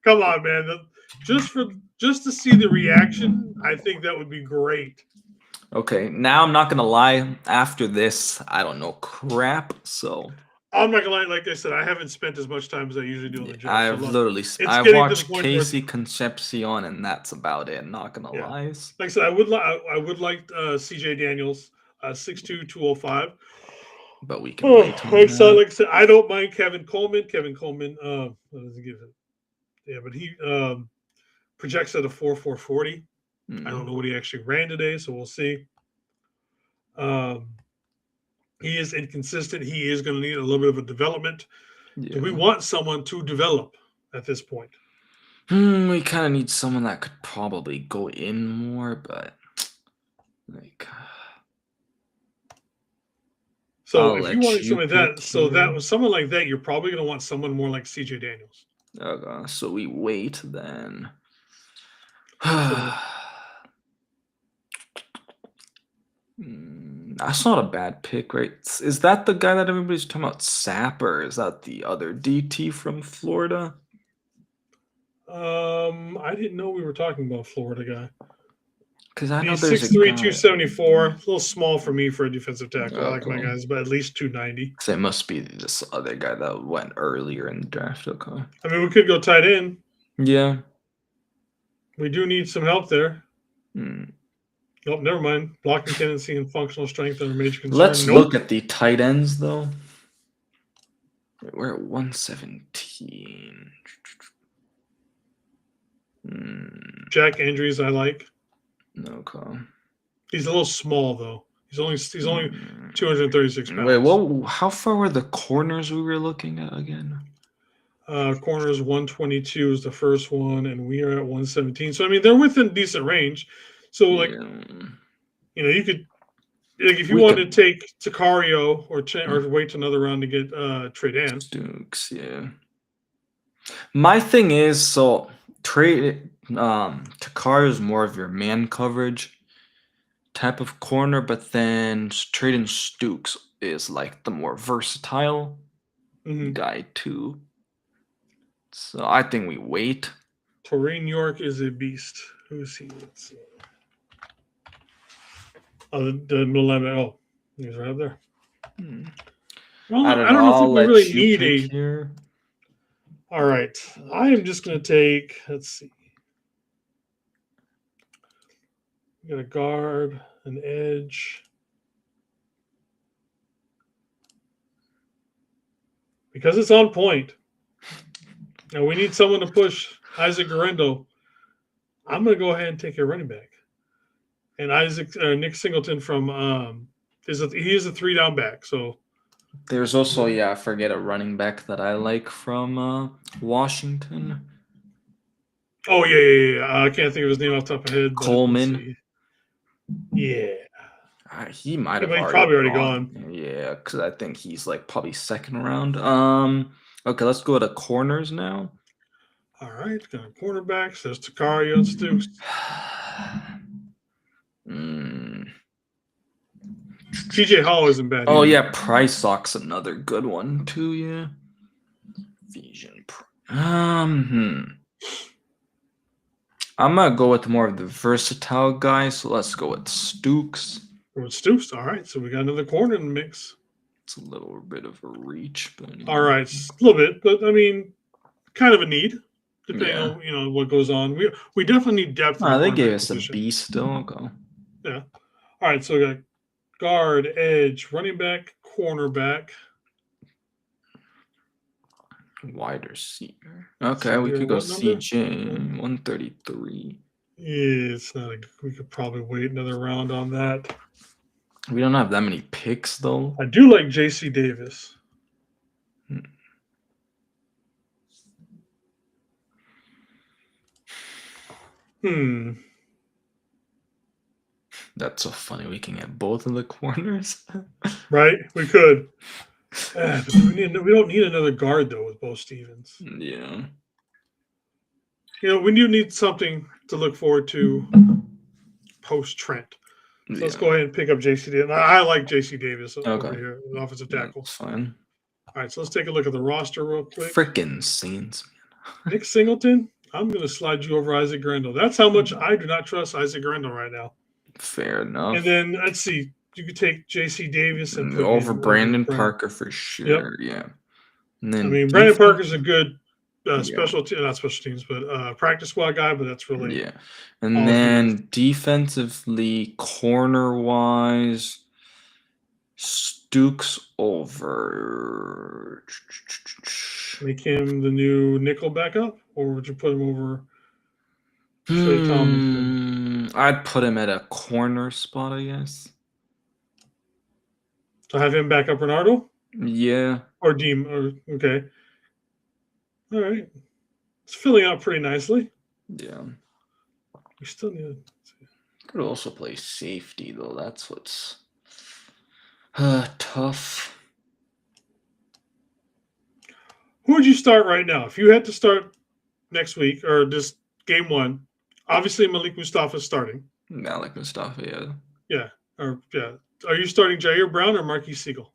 Come on, man. Just to see the reaction, I think that would be great. Okay, now I'm not gonna lie. After this, I don't know crap. So I'm not gonna lie. Like I said, I haven't spent as much time as I usually do on the job. So I've look, literally it's I getting to the watched point where Casey Concepcion, and that's about it. Not gonna yeah. lie. Like I said, I would like CJ Daniels, 6'2", 205. But we can Oh, wait on like so, that. like I said, I don't mind Kevin Coleman. Kevin Coleman, what does he give it? Yeah, but he projects at a 4.40. I don't know what he actually ran today, so we'll see. He is inconsistent. He is going to need a little bit of a development. Do we Yeah. want someone to develop at this point? We kind of need someone that could probably go in more, but like, So I'll if you let wanted you something like that, pick so that here. was someone like that, you're probably going to want someone more like CJ Daniels. Okay, so we wait then. So That's not a bad pick, right? Is that the guy that everybody's talking about, Sap, or is that the other DT from Florida? I didn't know we were talking about Florida guy. Because I know He's there's a 6'3", guy. 274. A little small for me for a defensive tackle. I like my Okay. guys, but at least 290. So it must be this other guy that went earlier in the draft. Okay. I mean, we could go tight end. Yeah. We do need some help there. Hmm. Oh, never mind. Blocking tendency and functional strength are a major concern. Let's Nope. look at the tight ends, though. We're at 117. Jack Andrews, I like. Okay. He's a little small though. He's only 236 pounds. Wait, what? How far were the corners we were looking at again? Corners 122 is the first one, and we are at 117. So I mean, they're within decent range. So like, you could like if you wanted to take Sicario or wait to another round to get Tredan. Dukes, yeah. My thing is, so Takar is more of your man coverage type of corner, but then Traden Stukes is like the more versatile guy too. So I think we wait. Taurine York is a beast. Who's he? Let's see. Oh, the middle linebacker. Oh, he's right up there. Well, I don't know if we really need a. Here. All right, I am just going to take. Let's see. We got a guard, an edge. Because it's on point. Now we need someone to push Isaac Garendo. I'm going to go ahead and take a running back. And Nick Singleton from he is a 3-down back. So there's also I forget a running back that I like from Washington. Oh yeah. I can't think of his name off the top of my head. Coleman. Yeah. He might have probably already gone. Yeah, because I think he's like probably second round. Okay, let's go to corners now. All right, got a cornerback. Says Takario and Stukes. TJ Hall isn't bad. Oh yeah, Price Sock's another good one too. Yeah. Vision. I'm gonna go with more of the versatile guy, so let's go with Stukes. All right, so we got another corner in the mix. It's a little bit of a reach, but all right, a little bit, but I mean, kind of a need depending on what goes on. We definitely need depth. They gave us a beast still. Okay. Yeah. All right, so we got guard, edge, running back, cornerback, wide receiver. Okay, we could go CJ 133. Yeah, it's not. We could probably wait another round on that. We don't have that many picks though. I do like JC Davis. That's so funny. We can get both of the corners. Right, we could. But we don't need another guard though with Bo Stevens. Yeah. We do need something to look forward to post Trent. So let's go ahead and pick up JC Davis. I like JC Davis over here, an offensive tackle. That's fine. All right, so let's take a look at the roster real quick. Freaking Saints, man. Nick Singleton. I'm going to slide you over Isaac Grendel. That's how much I do not trust Isaac Grendel right now. Fair enough. And then let's see. you could take J.C. Davis and put over him over Brandon Brandon. Parker for Yep. sure. Yeah. And then I mean, Brandon defense, Parker's a good yeah, not special teams, but practice squad guy. But that's really yeah. And all he is. then defensively, corner wise, Stooks over. Make him the new nickel backup, or would you put him over Trey Tomlinson? I'd put him at a corner spot, I guess. So have him back up Ronaldo Yeah. or Deem. Or okay, all right. It's filling out pretty nicely. Yeah. We still need. Could also play safety though. That's what's tough. Who would you start right now if you had to start next week or just game one? Obviously, Malik Mustafa's starting. Malik Mustafa, yeah. Yeah. Are you starting Jair Brown or Marquis Siegel?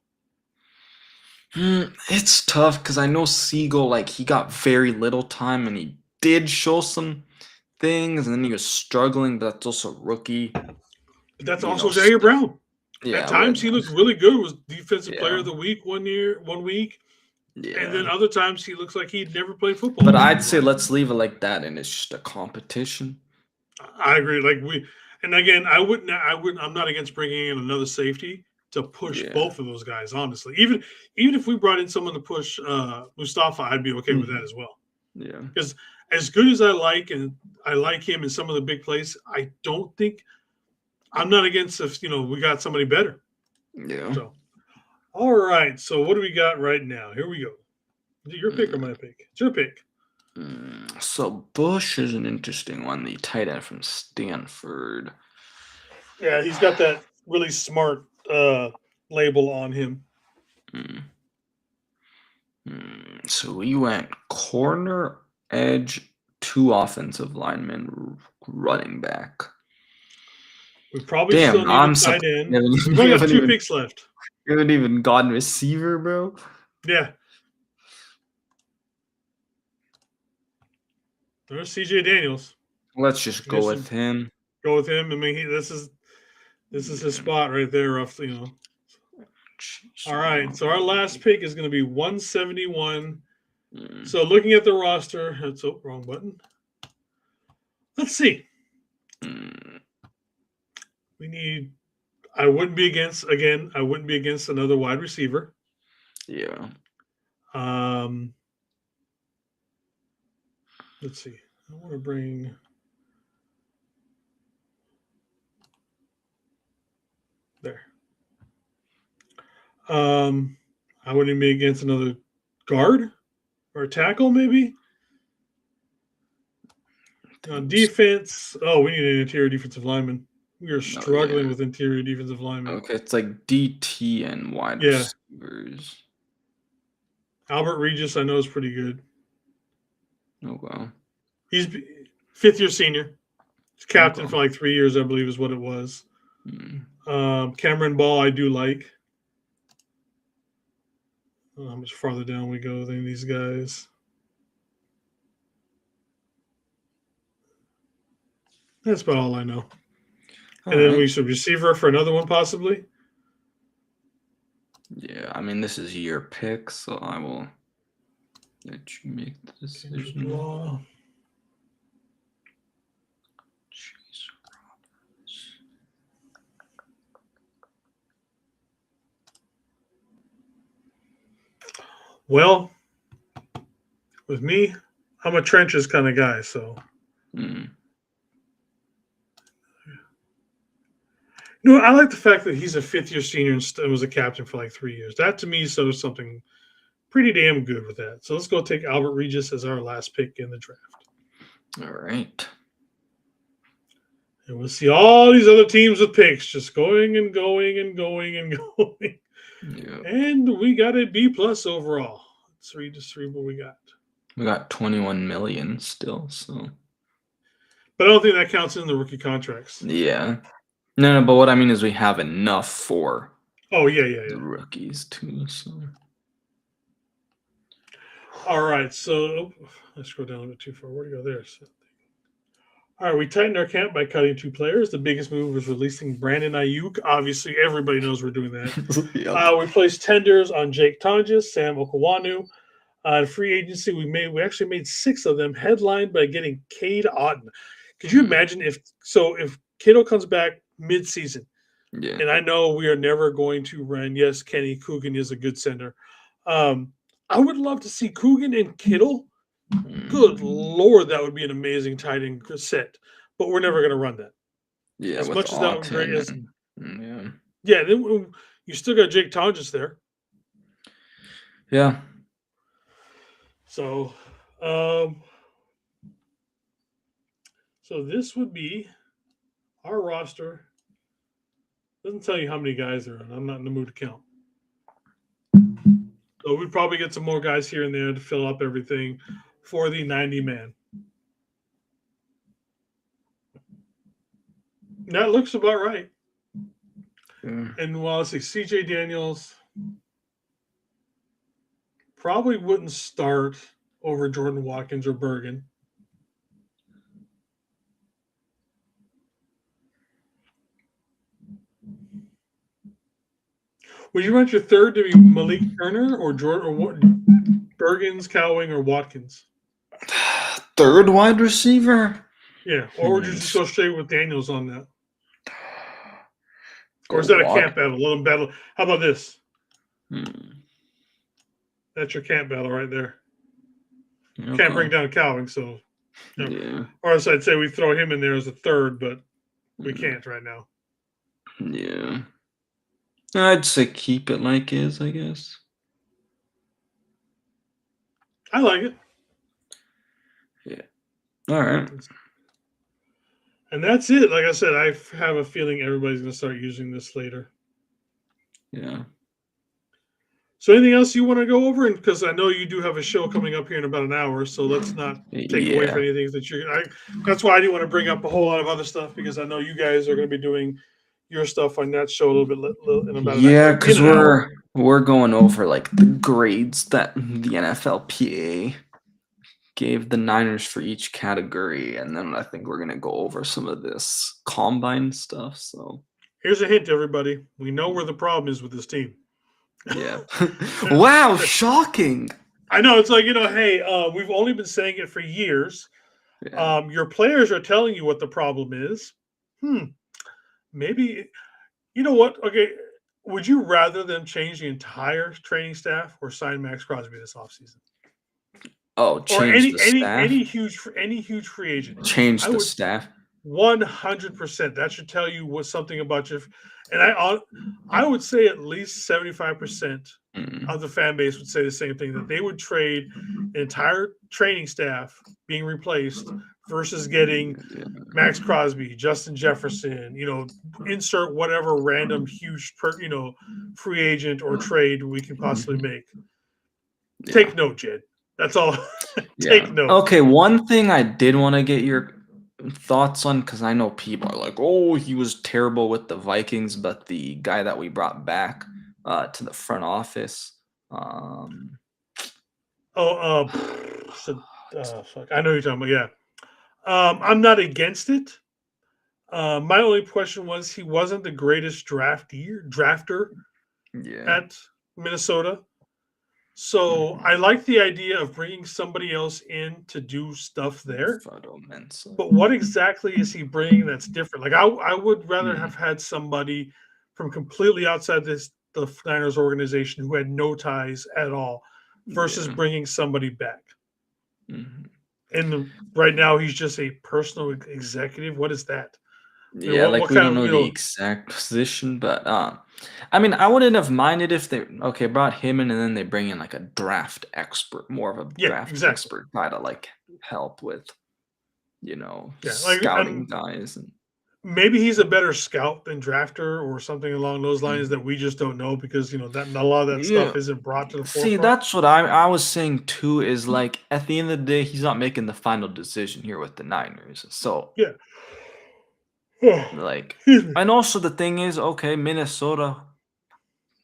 It's tough because I know Siegel, like, he got very little time and he did show some things and then he was struggling, but that's also rookie. But that's You also know, Jair Brown. Yeah. At times he looked really good. Was defensive Yeah. player of the week 1 week. Yeah. And then other times he looks like he'd never played football. But I'd say let's leave it like that, and it's just a competition. I agree. And again, I'm not against bringing in another safety to push both of those guys. Honestly, even if we brought in someone to push Mustafa, I'd be okay with that as well. Yeah. Because as good as I like him in some of the big plays, I don't think I'm not against if we got somebody better. Yeah. So, all right. So what do we got right now? Here we go. Your pick or my pick? It's your pick. So Bush is an interesting one, the tight end from Stanford. Yeah, he's got that really smart label on him. So we went corner, edge, 2 offensive linemen, running back. We probably still need a tight end. We've only got 2 picks left. You haven't even gotten receiver, bro. Yeah. There's CJ Daniels. Let's just go with him. Go with him. I mean, this is his spot right there, roughly. All right. So our last pick is going to be 171. So looking at the roster, wrong button. Let's see. We need. I wouldn't be against another wide receiver. Yeah. Let's see. I want to bring. There. I wouldn't be against another guard or a tackle, maybe. Defense. Oh, we need an interior defensive lineman. We are struggling with interior defensive linemen. Okay, it's like DT and wide receivers. Albert Regis, I know, is pretty good. Oh, wow. He's 5th-year senior. He's captain for like 3 years, I believe, is what it was. Cameron Ball, I do like. How much farther down we go than these guys? That's about all I know. And then we should receiver for another one, possibly. Yeah, I mean, this is your pick, so I will let you make the decision. Well, with me, I'm a trenches kind of guy, so. I like the fact that he's a 5th-year senior and was a captain for like 3 years. That to me shows something pretty damn good with that. So let's go take Albert Regis as our last pick in the draft. All right. And we'll see all these other teams with picks just going and going and going and going. Yep. And we got a B+ overall. Let's read what we got. We got 21 million still, so. But I don't think that counts in the rookie contracts. Yeah. No, but what I mean is we have enough for the rookies too. So. All right, so let's scroll down a bit too far. Where do you go there? All right, we tightened our camp by cutting 2 players. The biggest move was releasing Brandon Ayuk. Obviously, everybody knows we're doing that. Yep. We placed tenders on Jake Tonjes, Sam Okawanu. In free agency, we actually made 6 of them, headlined by getting Cade Otton. Could you imagine if Kittle comes back mid-season, Yeah. and I know we are never going to run. Yes, Kenny Coogan is a good sender. I would love to see Coogan and Kittle. Good Lord, that would be an amazing tight end set. But we're never going to run that. Yeah, As with much as that would be great Autumn as and yeah, then you still got Jake Tonjes there. yeah. So, so this would be our roster. Doesn't tell you how many guys are in. I'm not in the mood to count. So we'd probably get some more guys here and there to fill up everything for the 90-man. That looks about right. Yeah. And while I see CJ Daniels probably wouldn't start over Jordan Watkins or Bergen. Would you want your third to be Malik Turner or Jordan or what? Bergens, Cowing, or Watkins? Third wide receiver? Yeah, or would you just go straight with Daniels on that? Go Or is that a Wat- camp battle? Let them battle. How about this? Hmm. That's your camp battle right there. Okay. Can't bring down Cowing, so. Yeah. Or else I'd say we throw him in there as a third, but we can't right now. Yeah. I'd say keep it like is, I guess. I like it. Yeah. All right. And that's it. Like I said, I have a feeling everybody's going to start using this later. Yeah. So anything else you want to go over? And because I know you do have a show coming up here in about an hour, so let's not take away from anything that you're. That's why I didn't want to bring up a whole lot of other stuff because I know you guys are going to be doing your stuff on that show a little bit in about because an hour. we're going over like the grades that the NFLPA gave the Niners for each category, and then I think we're gonna go over some of this combine stuff. So here's a hint, everybody. We know where the problem is with this team. Yeah. Wow, shocking. I know it's like hey, we've only been saying it for years. Yeah. Your players are telling you what the problem is. Maybe you know what? Okay, would you rather them change the entire training staff or sign Max Crosby this offseason? Oh, Or change the staff. any huge free agent? Change I the would staff. 100%. That should tell you what something about your. And I would say at least 75% of the fan base would say the same thing, that they would trade an entire training staff being replaced versus getting Max Crosby, Justin Jefferson, insert whatever random huge free agent or trade we can possibly make. Yeah. Take note, Jed. That's all. Take note. Okay, one thing I did want to get your thoughts on, because I know people are like, oh, he was terrible with the Vikings, but the guy that we brought back to the front office. Fuck. I know you're talking about. Yeah. I'm not against it. My only question was he wasn't the greatest drafter at Minnesota. So I like the idea of bringing somebody else in to do stuff there. But what exactly is he bringing that's different? Like I would rather have had somebody from completely outside the Niners organization who had no ties at all versus bringing somebody back. And right now he's just a personal executive. What is that? Yeah, we don't know the exact position, but I mean, I wouldn't have minded if they brought him in and then they bring in like a draft expert, more of a draft expert guy to like help with, scouting guys. And maybe he's a better scout than drafter or something along those lines that we just don't know because that a lot of that stuff isn't brought to the forefront. See, that's what I was saying too. Is like at the end of the day, he's not making the final decision here with the Niners. So yeah. And also the thing is, Minnesota,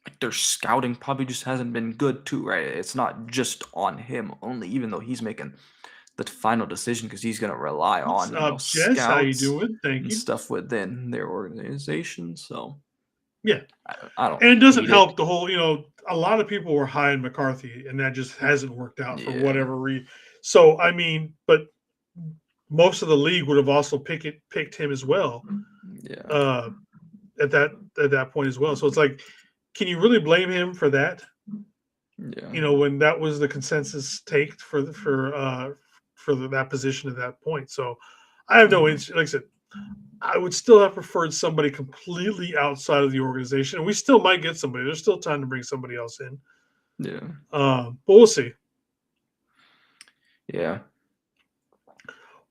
like their scouting probably just hasn't been good too, right? It's not just on him only, even though he's making the final decision because he's going to rely What's on up, Jess? How you scouts doing? Thank and you. stuff within their organization. So Yeah. I don't And it doesn't hate it. help the whole, a lot of people were high in McCarthy, and that just hasn't worked out for Yeah, whatever reason. So, I mean, but most of the league would have also picked him as well yeah, uh, at that point as well. So it's like, can you really blame him for that? yeah, When that was the consensus take for that position at that point. So I have no interest. Like I said, I would still have preferred somebody completely outside of the organization, and we still might get somebody. There's still time to bring somebody else in, yeah, but we'll see. yeah.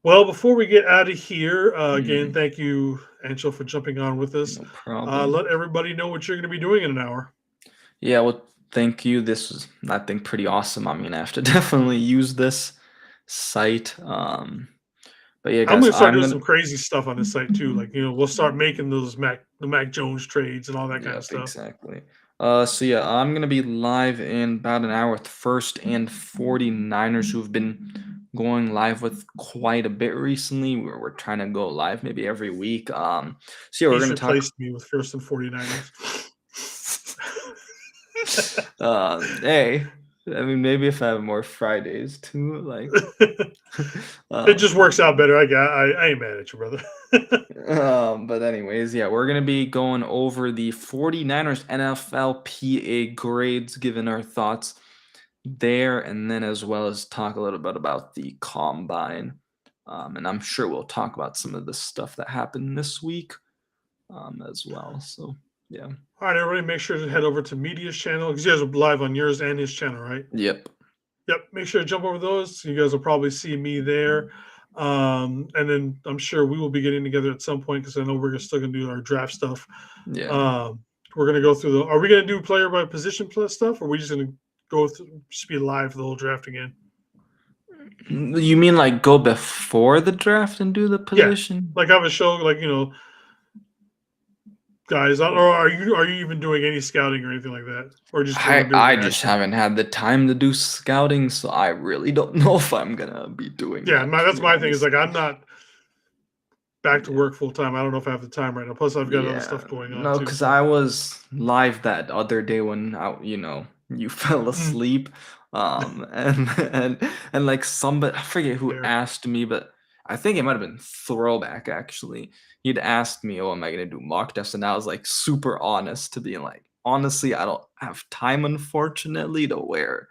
Well, before we get out of here, again, Mm, thank you, Angel, for jumping on with us. no problem. Let everybody know what you're going to be doing in an hour. Yeah, well, thank you. This was, I think, pretty awesome. I mean, I have to definitely use this site. But yeah, I'm guys, going to start I'm doing gonna. some crazy stuff on this site too. Like, we'll start making the Mac Jones trades and all that kind of Yep, stuff. exactly. So yeah, I'm gonna be live in about an hour with First and 49ers who've been going live with quite a bit recently. We're trying to go live maybe every week. So yeah, we're He's gonna talk. replaced me with First and 49ers. Hey, I mean maybe if I have more Fridays too, like It just but works out better. I ain't mad at you, brother. But anyways, yeah, we're going to be going over the 49ers NFLPA grades, given our thoughts there, and then as well as talk a little bit about the combine. And I'm sure we'll talk about some of the stuff that happened this week as well. So, yeah. All right, everybody, make sure to head over to Media's channel because you guys are live on yours and his channel, right? Yep. Yep. Make sure to jump over those. You guys will probably see me there. And then I'm sure we will be getting together at some point because I know we're still going to do our draft stuff. Yeah. We're going to go through are we going to do player by position plus stuff, or are we just going to go through, just be live for the whole draft again? You mean like go before the draft and do the Yeah. position? Like have a show, like, guys, or are you even doing any scouting or anything like that, or just want to do I just reaction? haven't had the time to do scouting, so I really don't know if I'm gonna be doing Yeah, that, to that's be my thing. Is honest. like I'm not back to Yeah. work full time. I don't know if I have the time right now. Plus, I've got other Yeah. stuff going on No, too. because So I was live that other day when you fell mm, asleep. And like somebody, I forget who there. asked me, but I think it might have been Throwback actually. He'd asked me, "Oh, am I gonna do mock tests?" And I was like super honest to being like, honestly, I don't have time, unfortunately, to where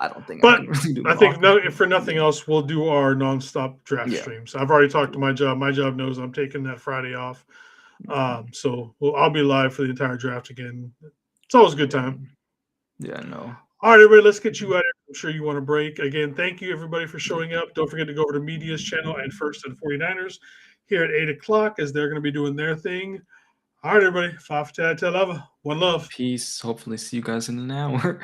I don't think I But can really do I think mock no, tests. if for nothing else, we'll do our nonstop draft Yeah. streams. I've already talked to Cool. my job. My job knows I'm taking that Friday off. Mhm. So I'll be live for the entire draft again. It's always a good Yeah. time. Yeah, no. All right, everybody, let's get you out. I'm sure you want a break. Again, thank you, everybody, for showing up. Don't forget to go over to Media's channel and First and 49ers here at 8 o'clock as they're going to be doing their thing. All right, everybody. Five, 10, 10, 11. One love. Peace. Hopefully see you guys in an hour.